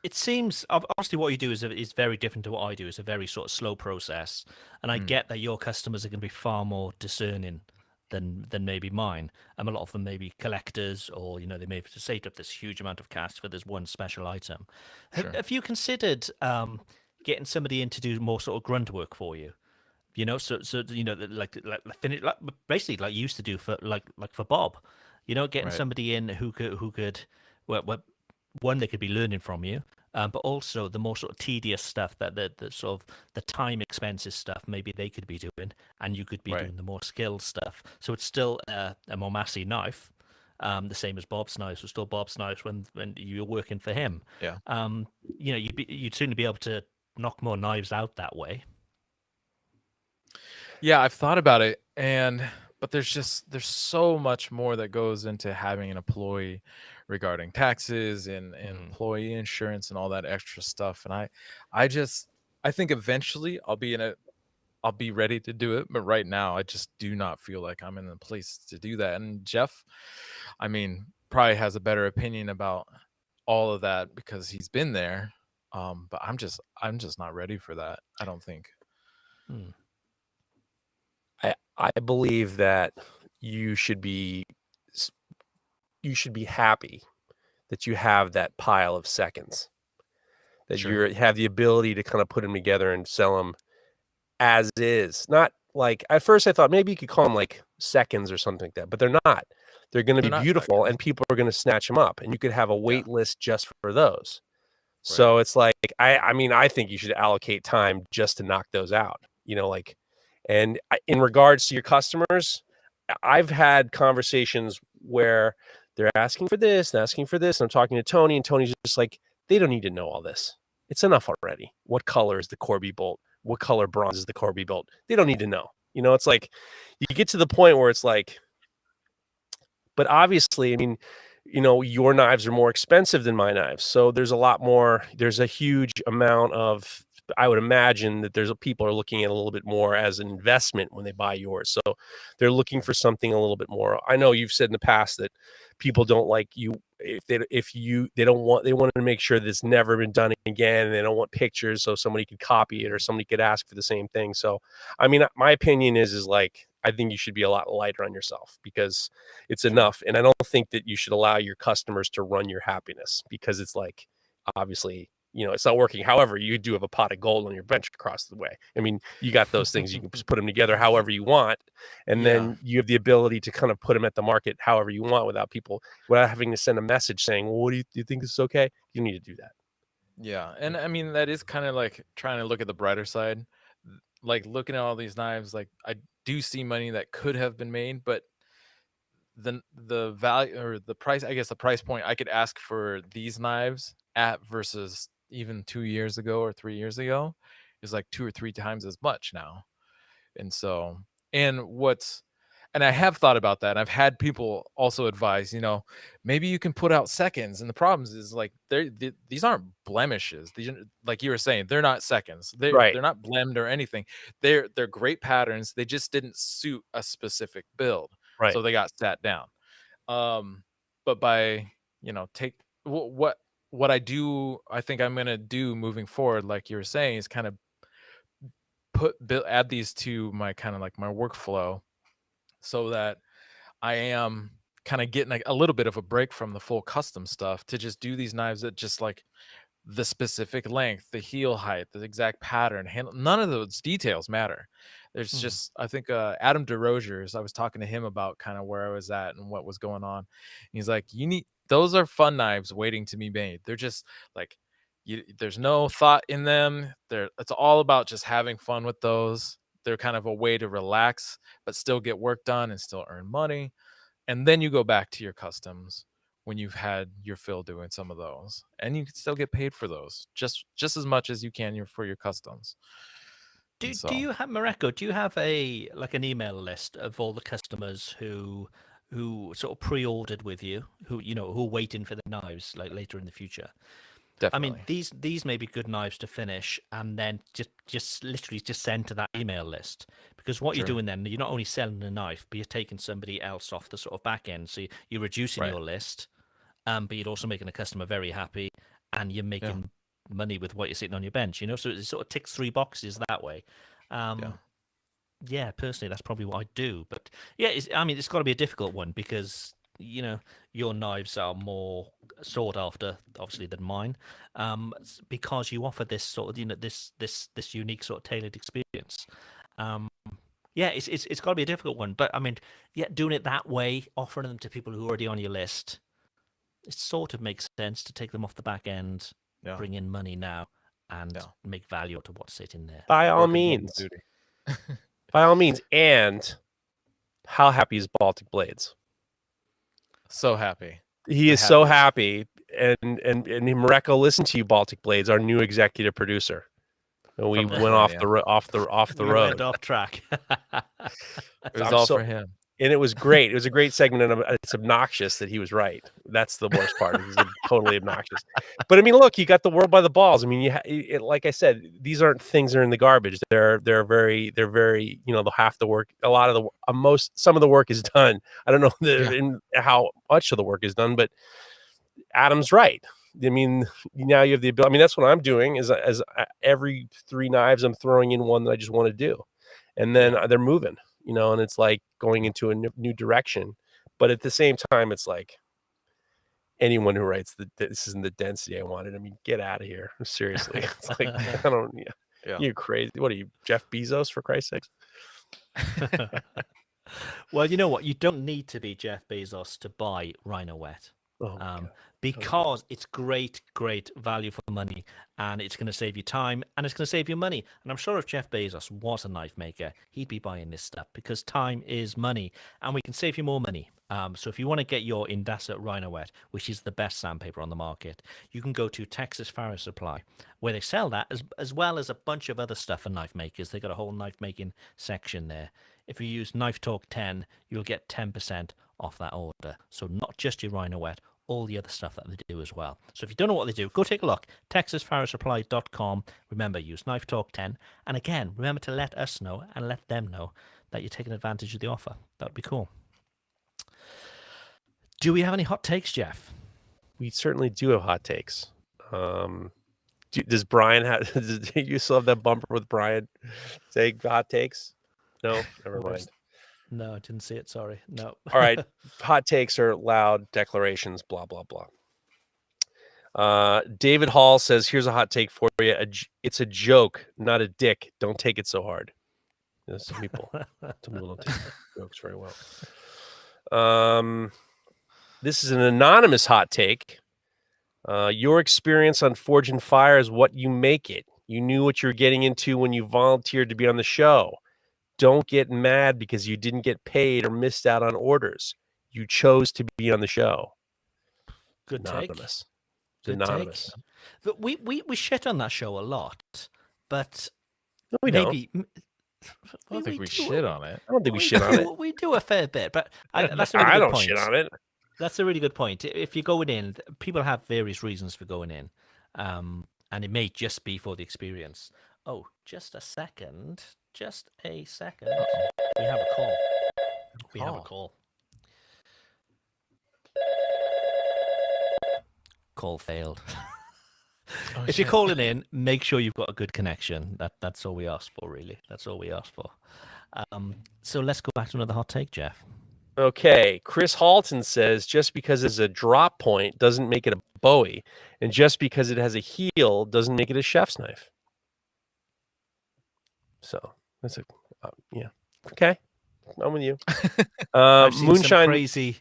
It seems obviously what you do is very different to what I do. It's a very sort of slow process, and I get that your customers are going to be far more discerning than maybe mine. A lot of them may be collectors, or they may have saved up this huge amount of cash for this one special item. Sure. Have you considered getting somebody in to do more sort of grunt work for you? So like basically like you used to do for like for Bob, getting Right. somebody in who could well, one, they could be learning from you, but also the more sort of tedious stuff, that the sort of the time expensive stuff, maybe they could be doing, and you could be Right. doing the more skilled stuff. So it's still a more massy knife, the same as Bob's knives. Was still Bob's knives when you're working for him. Yeah. You'd soon be able to knock more knives out that way. Yeah, I've thought about it, but there's so much more that goes into having an employee regarding taxes and employee insurance and all that extra stuff. And I think eventually I'll be ready to do it, but right now I just do not feel like I'm in the place to do that. And Jeff, I mean, probably has a better opinion about all of that because he's been there. But I'm just not ready for that, I don't think. I believe that you should be happy that you have that pile of seconds, that Sure. you have the ability to kind of put them together and sell them as is. Not like, at first I thought maybe you could call them like seconds or something like that, but they're not. They're going to be They're not beautiful, seconds. and people are going to snatch them up, and you could have a wait list just for those. Right. So it's like, I mean, I think you should allocate time just to knock those out, and in regards to your customers, I've had conversations where they're asking for this and asking for this. And I'm talking to Tony, and Tony's just like, they don't need to know all this. It's enough already. What color is the Corby bolt? What color bronze is the Corby bolt? They don't need to know. It's like you get to the point where it's like, but obviously, I mean, your knives are more expensive than my knives. So there's a huge amount of, I would imagine that people are looking at a little bit more as an investment when they buy yours. So they're looking for something a little bit more. I know you've said in the past that people don't like you they want to make sure that it's never been done again, and they don't want pictures so somebody could copy it or somebody could ask for the same thing. So, I mean, my opinion is like, I think you should be a lot lighter on yourself because it's enough. And I don't think that you should allow your customers to run your happiness, because it's like, obviously, it's not working. However, you do have a pot of gold on your bench across the way. I mean, you got those things. You can just put them together however you want. And then you have the ability to kind of put them at the market however you want without having to send a message saying, well, do you think this is okay? You need to do that. Yeah. And I mean, that is kind of like trying to look at the brighter side. Like looking at all these knives, like I do see money that could have been made, but the value or the price, I guess the price point I could ask for these knives at versus even 2 years ago or 3 years ago is like 2 or 3 times as much now. And so, and what's, and I have thought about that. And I've had people also advise, maybe you can put out seconds. And the problems is like these aren't blemishes. These, like you were saying, they're not seconds. They're not blemished or anything. They're great patterns. They just didn't suit a specific build, Right. so they got sat down. But by take what I do, I think I'm gonna do moving forward, like you were saying, is kind of add these to my kind of like my workflow, so that I am kind of getting a little bit of a break from the full custom stuff to just do these knives that just like the specific length, the heel height, the exact pattern, handle. None of those details matter. There's just, I think Adam DeRogers, I was talking to him about kind of where I was at and what was going on. And he's like, those are fun knives waiting to be made. They're just like, there's no thought in them. It's all about just having fun with those. They're kind of a way to relax, but still get work done and still earn money. And then you go back to your customs when you've had your fill doing some of those, and you can still get paid for those just as much as you can for your customs. Do you have, Mareko, do you have an email list of all the customers who sort of pre-ordered with you, who are waiting for the knives like later in the future? Definitely. I mean, these may be good knives to finish, and then just literally just send to that email list, because what you're doing then, you're not only selling a knife, but you're taking somebody else off the sort of back end. So you're reducing your list, but you're also making a customer very happy, and you're making money with what you're sitting on your bench. So it sort of ticks 3 boxes that way. Yeah, personally, that's probably what I do. But yeah, it's got to be a difficult one, because your knives are more sought after, obviously, than mine, because you offer this sort of this unique sort of tailored experience. Yeah, it's got to be a difficult one. But I mean, doing it that way, offering them to people who are already on your list, it sort of makes sense to take them off the back end, bring in money now, and make value out of what's sitting there. By all means. By all means. And how happy is Baltic Blades? So happy. He is so happy. And Mareko, listen to you, Baltic Blades, our new executive producer. And we went off the road. Went off track. It was all for him. And it was great. It was a great segment, and it's obnoxious that he was right. That's the worst part. He's totally obnoxious. But I mean, look, you got the world by the balls. I mean, like I said, these aren't things that are in the garbage. They're very, they'll have to work. A lot of some of the work is done. I don't know how much of the work is done, but Adam's right. I mean, now you have the ability. I mean, that's what I'm doing. Is every 3 knives, I'm throwing in one that I just want to do, and then they're moving. And it's like going into a new direction. But at the same time, it's like anyone who writes this isn't the density I wanted. I mean, get out of here. Seriously. It's like, I don't, you're crazy. What are you, Jeff Bezos, for Christ's sakes? Well, you know what? You don't need to be Jeff Bezos to buy Rhino Wet. Because it's great value for money, and it's going to save you time, and it's going to save you money. And I'm sure if Jeff Bezos was a knife maker, he'd be buying this stuff, because time is money, and we can save you more money. So if you want to get your Indasa Rhino Wet, which is the best sandpaper on the market, you can go to Texas Farrow Supply, where they sell that as well as a bunch of other stuff for knife makers. They got a whole knife making section there. If you use Knife Talk 10, you'll get 10% off that order. So not just your Rhino Wet, all the other stuff that they do as well. So if you don't know what they do, go take a look. TexasFarrowSupply.com. Remember, use Knife Talk 10. And again, remember to let us know and let them know that you're taking advantage of the offer. That would be cool. Do we have any hot takes, Jeff? We certainly do have hot takes. Does Brian have? Do you still have that bumper with Brian saying hot takes? No, never mind. No, I didn't see it. Sorry. No. All right. Hot takes are loud declarations, blah, blah, blah. David Hall says, here's a hot take for you. It's a joke, not a dick. Don't take it so hard. Some people don't take jokes very well. This is an anonymous hot take. Your experience on Forge and Fire is what you make it. You knew what you're getting into when you volunteered to be on the show. Don't get mad because you didn't get paid or missed out on orders. You chose to be on the show. Good Anonymous. It's anonymous. But we shit on that show a lot, but No, we maybe I don't think we shit on it. I don't think we shit on it. We do a fair bit, but that's a really I good don't point. shit on it. That's a really good point. If you're going in, people have various reasons for going in, and it may just be for the experience. Oh, just a second. Just a second. We have a call. We have a call. Call failed. If you're calling in, make sure you've got a good connection. That's all we ask for, really. That's all we ask for. So let's go back to another hot take, Jeff. Okay, Chris Halton says just because it's a drop point doesn't make it a Bowie, and just because it has a heel doesn't make it a chef's knife. So that's a yeah. Okay, I'm with you. I've seen Moonshine some crazy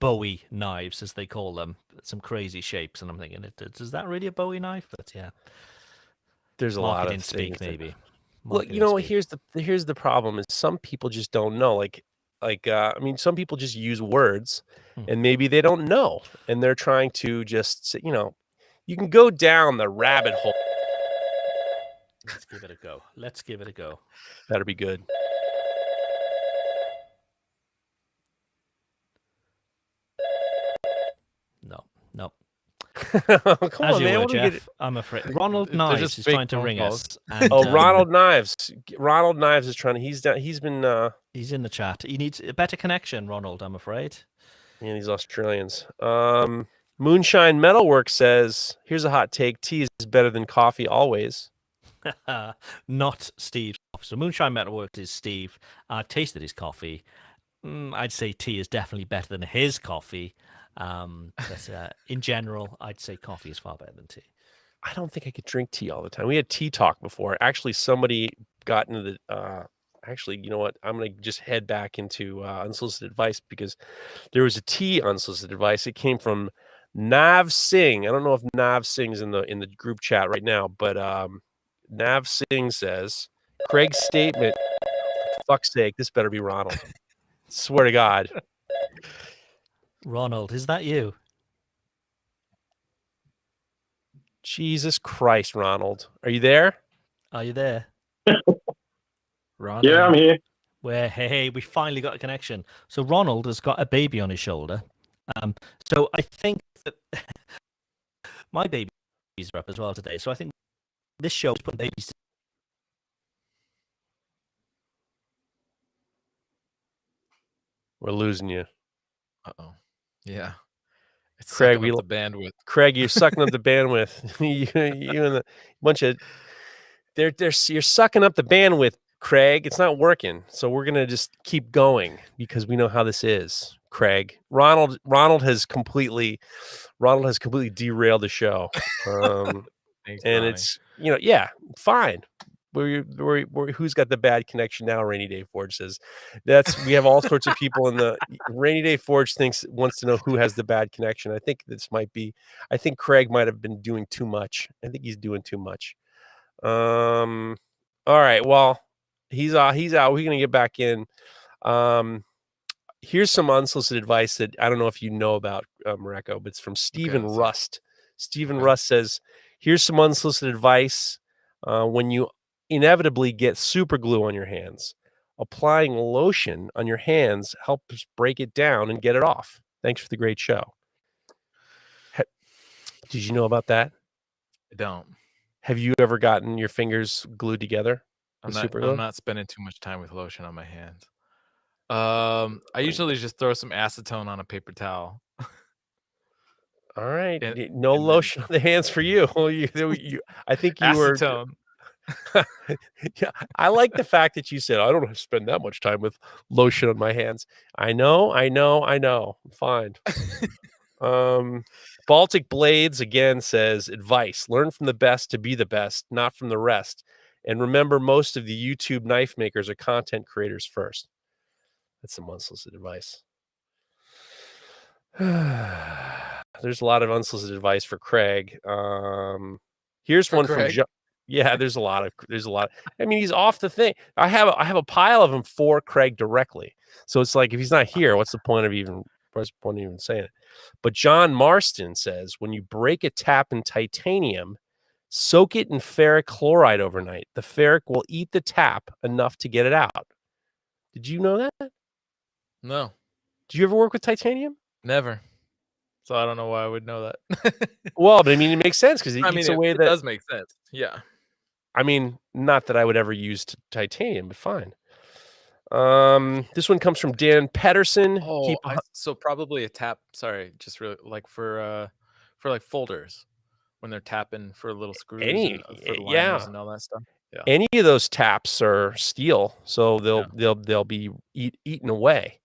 Bowie knives, as they call them, some crazy shapes, and I'm thinking, is that really a Bowie knife? But yeah, there's a lot of speak, things maybe. Look, here's the problem is some people just don't know. Like I mean, some people just use words, and maybe they don't know, and they're trying to just you can go down the rabbit hole. Let's give it a go. Let's give it a go. That'll be good. No. Come As on, you man. were, Jeff, I'm afraid. Ronald Knives is trying to ring us. And, Ronald Knives. Ronald Knives is trying to. He's been. He's in the chat. He needs a better connection, Ronald, I'm afraid. Yeah, these Australians. Moonshine Metalwork says, "Here's a hot take: tea is better than coffee always." Not Steve's coffee. So Moonshine Metalworks is Steve. I've tasted his coffee. I'd say tea is definitely better than his coffee. But in general, I'd say coffee is far better than tea. I don't think I could drink tea all the time. We had tea talk before. Actually, somebody got into the. Actually, you know what? I'm gonna just head back into unsolicited advice because there was a tea unsolicited advice. It came from Nav Singh. I don't know if Nav Singh's in the group chat right now, but Nav Singh says Craig's statement. For fuck's sake, this better be Ronald. Swear to God. Ronald, is that you? Jesus Christ, Ronald. Are you there? Are you there? Ronald? Yeah, I'm here. Hey, we finally got a connection. So Ronald has got a baby on his shoulder. So I think that my babies are up as well today. So I think this show is putting babies to... We're losing you. Uh-oh. Yeah. It's Craig, sucking up the bandwidth. Craig, you're sucking up the bandwidth. you and the bunch of you're sucking up the bandwidth, Craig. It's not working. So we're gonna just keep going because we know how this is, Craig. Ronald has completely derailed the show. Thanks, and Ronnie. it's fine. Who's got the bad connection now? Rainy Day Forge says we have all sorts of people in the Rainy Day Forge wants to know who has the bad connection. I think Craig might have been doing too much. I think he's doing too much. All right. Well, he's out. We're gonna get back in. Here's some unsolicited advice that I don't know if you know about, Mareko, but it's from Stephen Rust. Stephen Rust says, here's some unsolicited advice when you inevitably get super glue on your hands. Applying lotion on your hands helps break it down and get it off. Thanks for the great show. Did you know about that? I don't. Have you ever gotten your fingers glued together? I'm not spending too much time with lotion on my hands. I usually just throw some acetone on a paper towel. All right. No lotion on the hands for you. I think you acetone. Yeah, I like the fact that you said I don't have to spend that much time with lotion on my hands. I know. Fine. Baltic Blades again says advice: learn from the best to be the best, not from the rest. And remember, most of the YouTube knife makers are content creators first. That's some unsolicited advice. There's a lot of unsolicited advice for Craig. Here's one from John. Yeah, there's a lot. I mean, he's off the thing. I have a pile of them for Craig directly. So it's like if he's not here, what's the point of even wasn't even saying it. But John Marston says, when you break a tap in titanium, soak it in ferric chloride overnight. The ferric will eat the tap enough to get it out. Did you know that? No, Did you ever work with titanium? never. So I don't know why I would know that. Well, but I mean, it makes sense because it eats away it that. does make sense. Yeah. I mean, not that I would ever use titanium, but fine. This one comes from Dan Pedersen. Oh, so probably a tap. Sorry, just really like for like folders when they're tapping for little screws and for the liners and all that stuff. Yeah. Any of those taps are steel, so they'll be eaten away.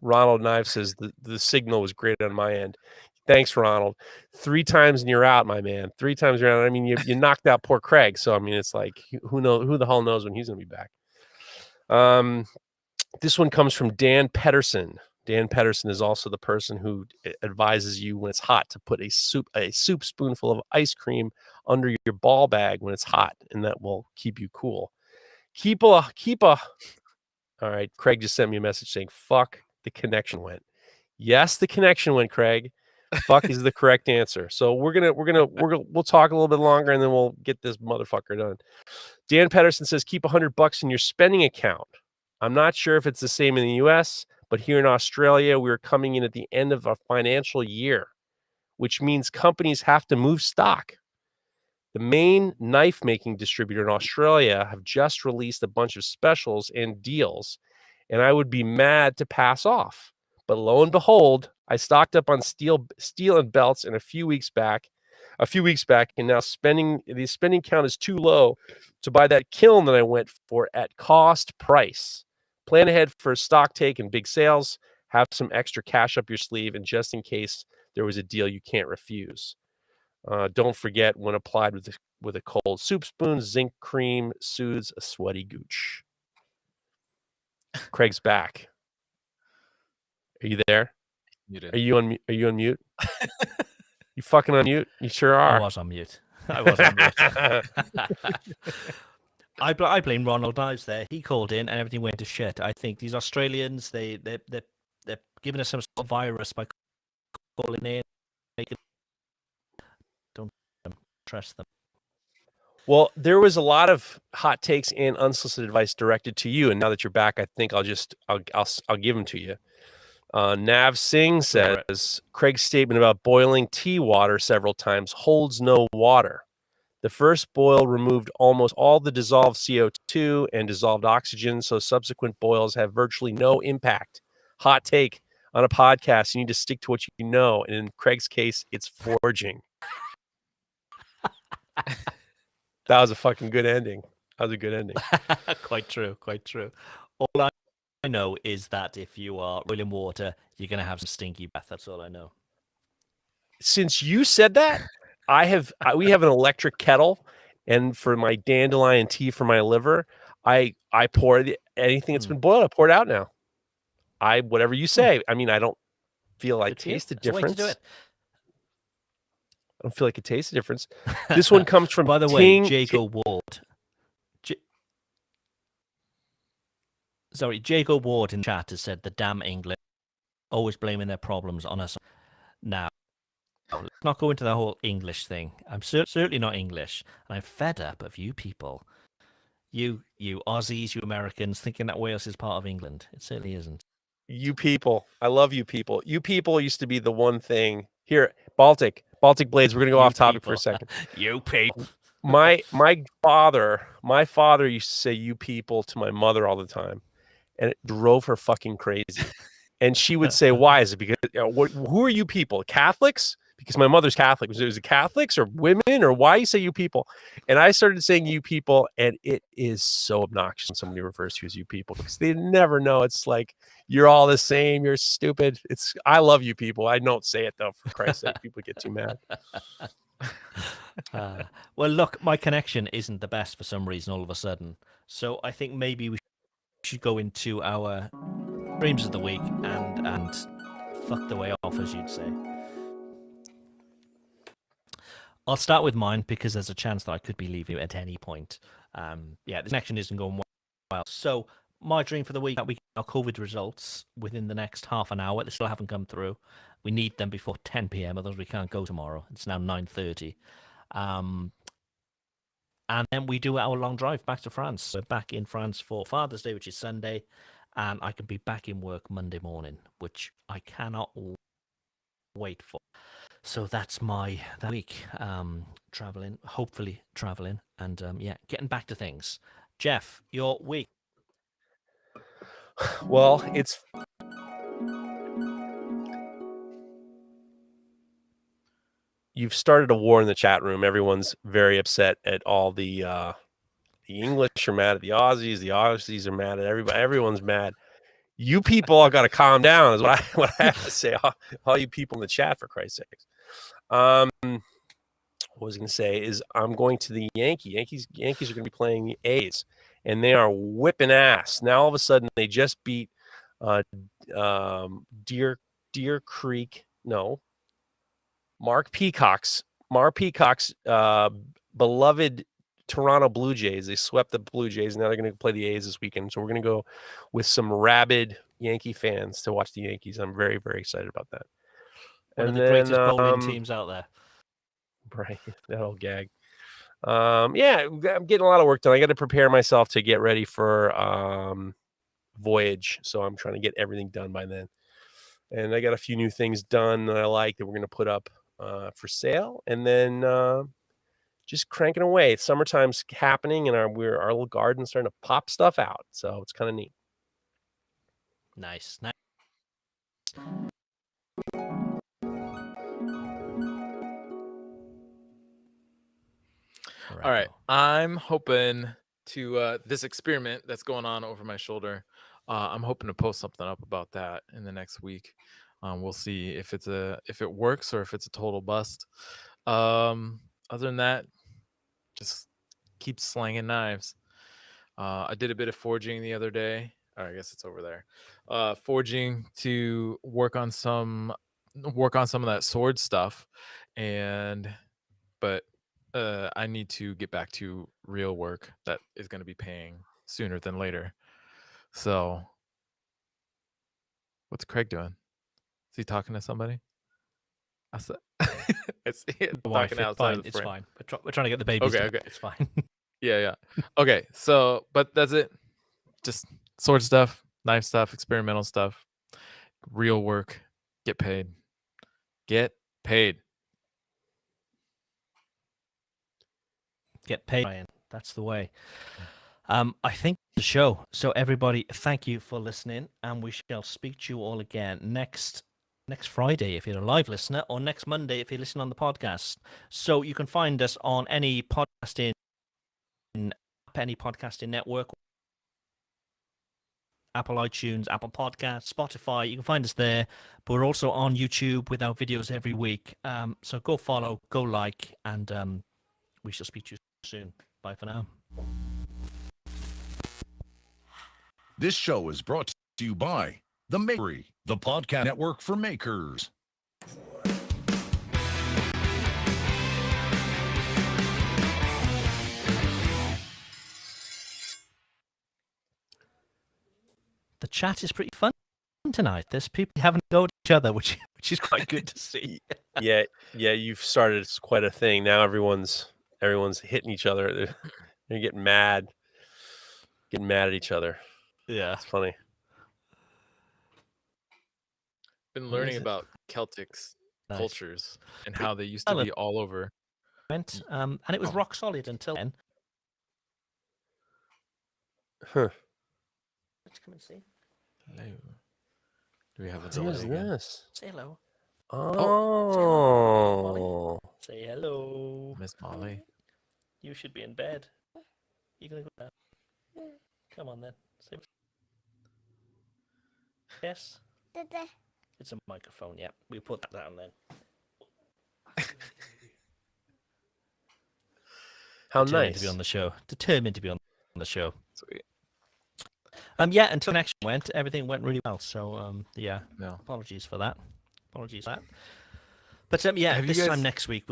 Ronald Knife says the signal was great on my end. Thanks, Ronald. 3 times and you're out, my man. 3 times you're out. I mean, you knocked out poor Craig. So I mean, it's like who the hell knows when he's going to be back. This one comes from Dan Pedersen. Dan Pedersen is also the person who advises you when it's hot to put a soup spoonful of ice cream under your ball bag when it's hot, and that will keep you cool. Keep a. All right, Craig just sent me a message saying, "Fuck, the connection went." Yes, the connection went, Craig. Fuck is the correct answer. So we'll talk a little bit longer and then we'll get this motherfucker done. Dan Pedersen says, keep $100 in your spending account. I'm not sure if it's the same in the US, but here in Australia, we're coming in at the end of a financial year, which means companies have to move stock. The main knife making distributor in Australia have just released a bunch of specials and deals, and I would be mad to pass off. But lo and behold, I stocked up on steel and belts in a few weeks back, and now the spending count is too low to buy that kiln that I went for at cost price. Plan ahead for a stock take and big sales. Have some extra cash up your sleeve, and just in case there was a deal you can't refuse. Don't forget, when applied with a cold soup spoon, zinc cream soothes a sweaty gooch. Craig's back. Are you there? Are you on mute? You fucking on mute? You sure are. I was on mute. I blame Ronald Knives there. He called in and everything went to shit. I think these Australians, they're giving us some sort of virus by calling in. Don't trust them. Well, there was a lot of hot takes and unsolicited advice directed to you, and now that you're back, I think I'll give them to you. Nav Singh says, Craig's statement about boiling tea water several times holds no water. The first boil removed almost all the dissolved CO2 and dissolved oxygen, so subsequent boils have virtually no impact. Hot take on a podcast, you need to stick to what you know, and in Craig's case, it's forging. That was a fucking good ending. That was a good ending. Quite true. All I know is that if you are boiling water, you're going to have some stinky breath. That's all I know. Since you said that, we have an electric kettle, and for my dandelion tea for my liver, I pour anything that's been boiled. I pour it out now. Whatever you say. I mean, I don't feel like taste the difference. I don't feel like it tastes the difference. This one comes from, by the way, Jacob Ward. Jacob Ward in chat has said the damn English always blaming their problems on us. Now, let's not go into the whole English thing. I'm certainly not English, and I'm fed up of you people. You Aussies, you Americans, thinking that Wales is part of England. It certainly isn't. You people. I love you people. You people used to be the one thing. Here, Baltic Blades. We're going to go off topic for a second. You people. My father used to say "you people" to my mother all the time, and it drove her fucking crazy. And she would say, "Why is it? Because who are you people? Catholics?" Because my mother's Catholic. Was it Catholics or women, or why you say "you people"? And I started saying "you people," and it is so obnoxious when somebody refers to you as "you people" because they never know. It's like you're all the same. You're stupid. I love you people. I don't say it though. For Christ's sake, people get too mad. Well, look, my connection isn't the best for some reason all of a sudden. So I think maybe we should go into our dreams of the week and fuck the way off, as you'd say. I'll start with mine because there's a chance that I could be leaving at any point. This connection isn't going well. So my dream for the week that we get our COVID results within the next half an hour. They still haven't come through. We need them before 10 p.m. Otherwise, we can't go tomorrow. It's now 9:30. And then we do our long drive back to France. We're back in France for Father's Day, which is Sunday, and I can be back in work Monday morning, which I cannot wait for. So that's that week. Traveling, hopefully traveling, and getting back to things. Geoff, your week. Well, you've started a war in the chat room. Everyone's very upset at all the English are mad at the Aussies are mad at everybody. Everyone's mad. You people all got to calm down is what I have to say. All you people in the chat, for Christ's sakes. What was I going to say is I'm going to the Yankees. Yankees are going to be playing the A's, and they are whipping ass. Now all of a sudden they just beat Deer Creek. No, Mark Peacock's beloved Toronto Blue Jays. They swept the Blue Jays. Now they're going to play the A's this weekend. So we're going to go with some rabid Yankee fans to watch the Yankees. I'm very, very excited about that. One of the greatest bowling teams out there. Right, that old gag. I'm getting a lot of work done. I got to prepare myself to get ready for Voyage. So I'm trying to get everything done by then. And I got a few new things done that I like that we're going to put up for sale. And then just cranking away. Summertime's happening, and our little garden's starting to pop stuff out. So it's kind of neat. Nice. All right. I'm hoping to this experiment that's going on over my shoulder. I'm hoping to post something up about that in the next week. We'll see if it works or if it's a total bust. Other than that, just keep slanging knives. I did a bit of forging the other day. I guess it's over there. Forging to work on some of that sword stuff, but I need to get back to real work that is going to be paying sooner than later. So, what's Craig doing? Is he talking to somebody? I said, it's talking outside of the frame. It's fine. We're trying to get the babies. Okay. It's fine. Yeah. Okay. So, but that's it. Just sword stuff, knife stuff, experimental stuff, real work. Get paid. Get paid. Get paid, Ryan. That's the way. I think the show. So everybody, thank you for listening, and we shall speak to you all again next Friday if you're a live listener, or next Monday if you listen on the podcast. So you can find us on any podcasting network, Apple iTunes, Apple Podcasts, Spotify. You can find us there, but we're also on YouTube with our videos every week. So go follow, go like, and we shall speak to you soon. Bye for now. This show is brought to you by The Makery, the podcast network for makers. The chat is pretty fun tonight. There's people having to go at each other, which is quite good to see. Yeah, you've started quite a thing. Now everyone's hitting each other. They're getting mad at each other. Yeah, it's funny. Been learning about Celtics cultures and how they used to be all over. And it was rock solid until then. Huh. Let's come and see. Hello. Do we have a Who's delay again? this? Say hello. Oh. Say hello. Miss Molly. You should be in bed. You gonna go down? Come on then. Say yes. It's a microphone. Yeah, we put that down then. How Determined nice to be on the show. Determined to be on the show. Sweet. Until connection everything went really well. So No. apologies for that. But this time next week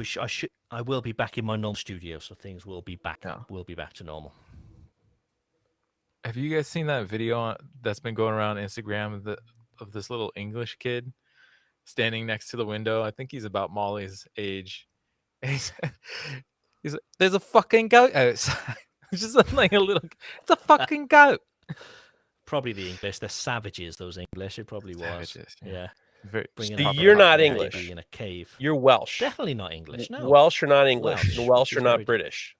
I will be back in my normal studio, so things will be back. Yeah. We'll be back to normal. Have you guys seen that video that's been going around Instagram of this little English kid standing next to the window? I think he's about Molly's age. And he's like, "There's a fucking goat outside." It's just like a little. It's a fucking goat. Probably the English. They're savages. Those English. It probably was. Savages, Yeah. Very. Bringing See, up you're not baby English. in a cave. You're Welsh. Definitely not English. No. Welsh are not English. Welsh, The Welsh which are is not very- British.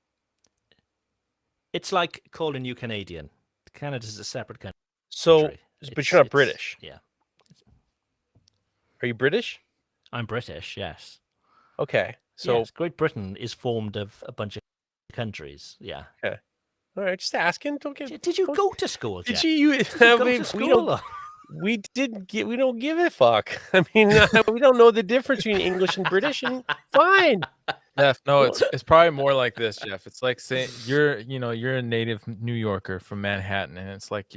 It's like calling you Canadian. Canada's a separate country. So, but It's- you're not it's- British. Yeah. Are you British? I'm British. Yes. Okay. So, Yes, Great Britain is formed of a bunch of countries. Yeah. all right, just asking. Don't get. Did you go to school, Jeff? Did you? Did I you go mean, to we school? don't. We didn't get. We don't give a fuck. I mean, we don't know the difference between English and British, and fine. Jeff, no, it's probably more like this, Jeff. It's like saying you're a native New Yorker from Manhattan, and it's like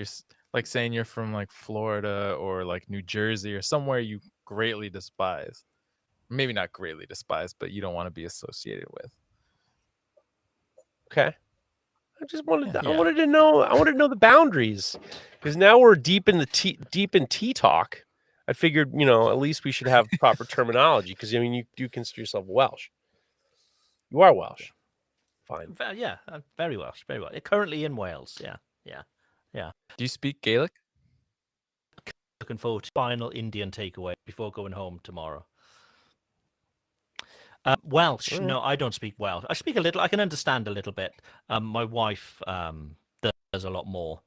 like saying you're from like Florida or like New Jersey or somewhere you greatly despise. Maybe not greatly despise, but you don't want to be associated with. Okay. I just wanted. Yeah. I wanted to know. I wanted to know the boundaries, because now we're deep in tea talk. I figured, at least we should have proper terminology, because I mean, you do consider yourself Welsh. You are Welsh. Fine. Yeah, very Welsh, very well. Currently in Wales. Yeah. Do you speak Gaelic? Looking forward to final Indian takeaway before going home tomorrow. Welsh? All right. No, I don't speak Welsh. I speak a little. I can understand a little bit. My wife does a lot more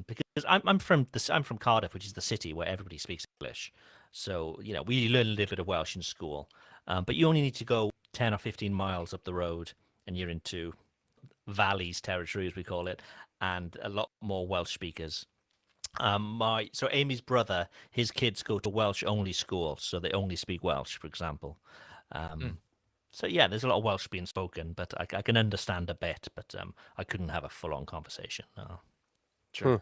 because I'm from Cardiff, which is the city where everybody speaks English. So we learn a little bit of Welsh in school, but you only need to go 10 or 15 miles up the road, and you're into valleys territory, as we call it, and a lot more Welsh speakers. So Amy's brother, his kids go to Welsh only school, so they only speak Welsh, for example. So yeah, there's a lot of Welsh being spoken, but I can understand a bit, but I couldn't have a full-on conversation. No. Sure.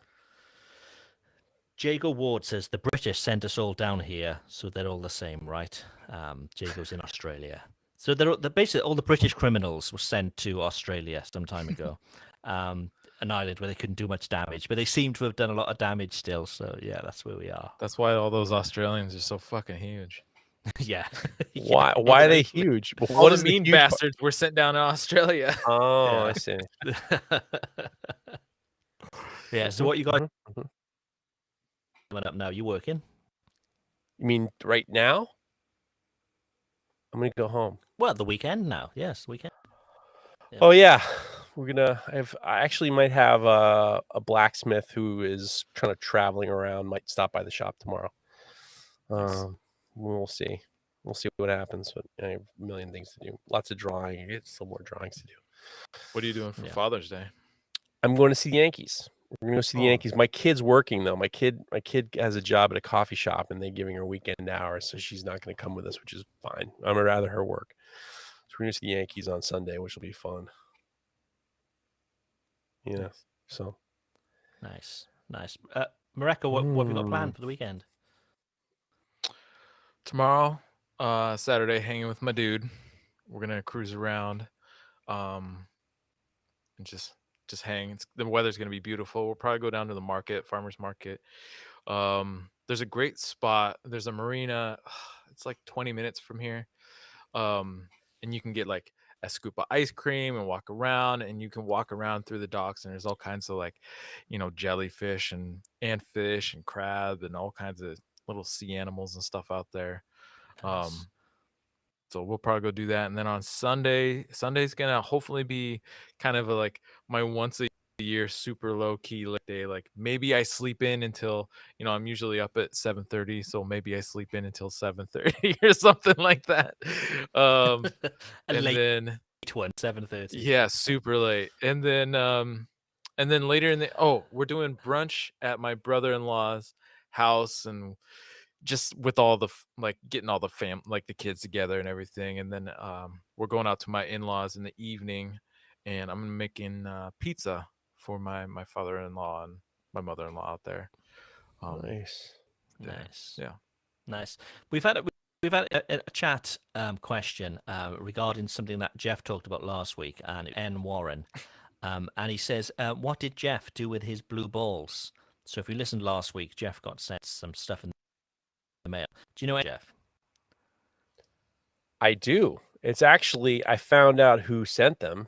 Jago Ward says the British sent us all down here, so they're all the same, right? Jago's in Australia, so they're basically all the British criminals were sent to Australia some time ago, an island where they couldn't do much damage, but they seem to have done a lot of damage still. So yeah, that's where we are. That's why all those Australians are so fucking huge. Yeah. Why are they huge? All the mean bastards were sent down to Australia. Oh, Yeah. I see. Yeah. So what you got Mhm. coming up now? You working? You mean right now? I'm gonna go home. Well, the weekend now. Yes, weekend. Yeah. Oh yeah, I actually might have a blacksmith who is kind of traveling around. Might stop by the shop tomorrow. We'll see. We'll see what happens. But I have a million things to do. Lots of drawing. I get some more drawings to do. What are you doing for Yeah. Father's Day? I'm going to see the Yankees. We're going to go see the Oh. Yankees. My kid's working though. My kid has a job at a coffee shop, and they're giving her weekend hours, so she's not going to come with us, which is fine. I'm gonna rather her work. So we're going to see the Yankees on Sunday, which will be fun. Yeah. So Nice. Mareko, what have you got planned for the weekend? Tomorrow, Saturday, hanging with my dude. We're gonna cruise around, and just hang. The weather's gonna be beautiful. We'll probably go down to the farmers market. There's a great spot. There's a marina. It's like 20 minutes from here, and you can get like a scoop of ice cream and walk around, and you can walk around through the docks, and there's all kinds of like, jellyfish and fish and crab and all kinds of little sea animals and stuff out there. Nice. So we'll probably go do that, and then on Sunday's gonna hopefully be kind of like my once a year super low key day. Like maybe I sleep in until I'm usually up at 7:30, so maybe I sleep in until 7:30 or something like that. A And late then 7:30. yeah, super late, and then later we're doing brunch at my brother-in-law's house, and just with all the getting all the the kids together and everything, and then we're going out to my in-laws in the evening, and I'm making pizza for my father-in-law and my mother-in-law out there. nice. Nice. Yeah. Nice. We've had a chat question regarding something that Jeff talked about last week, and N. Warren. And he says, what did Geoff do with his blue balls? So if you listened last week, Geoff got sent some stuff in the mail. Do you know what, Geoff? I do. It's actually, I found out who sent them.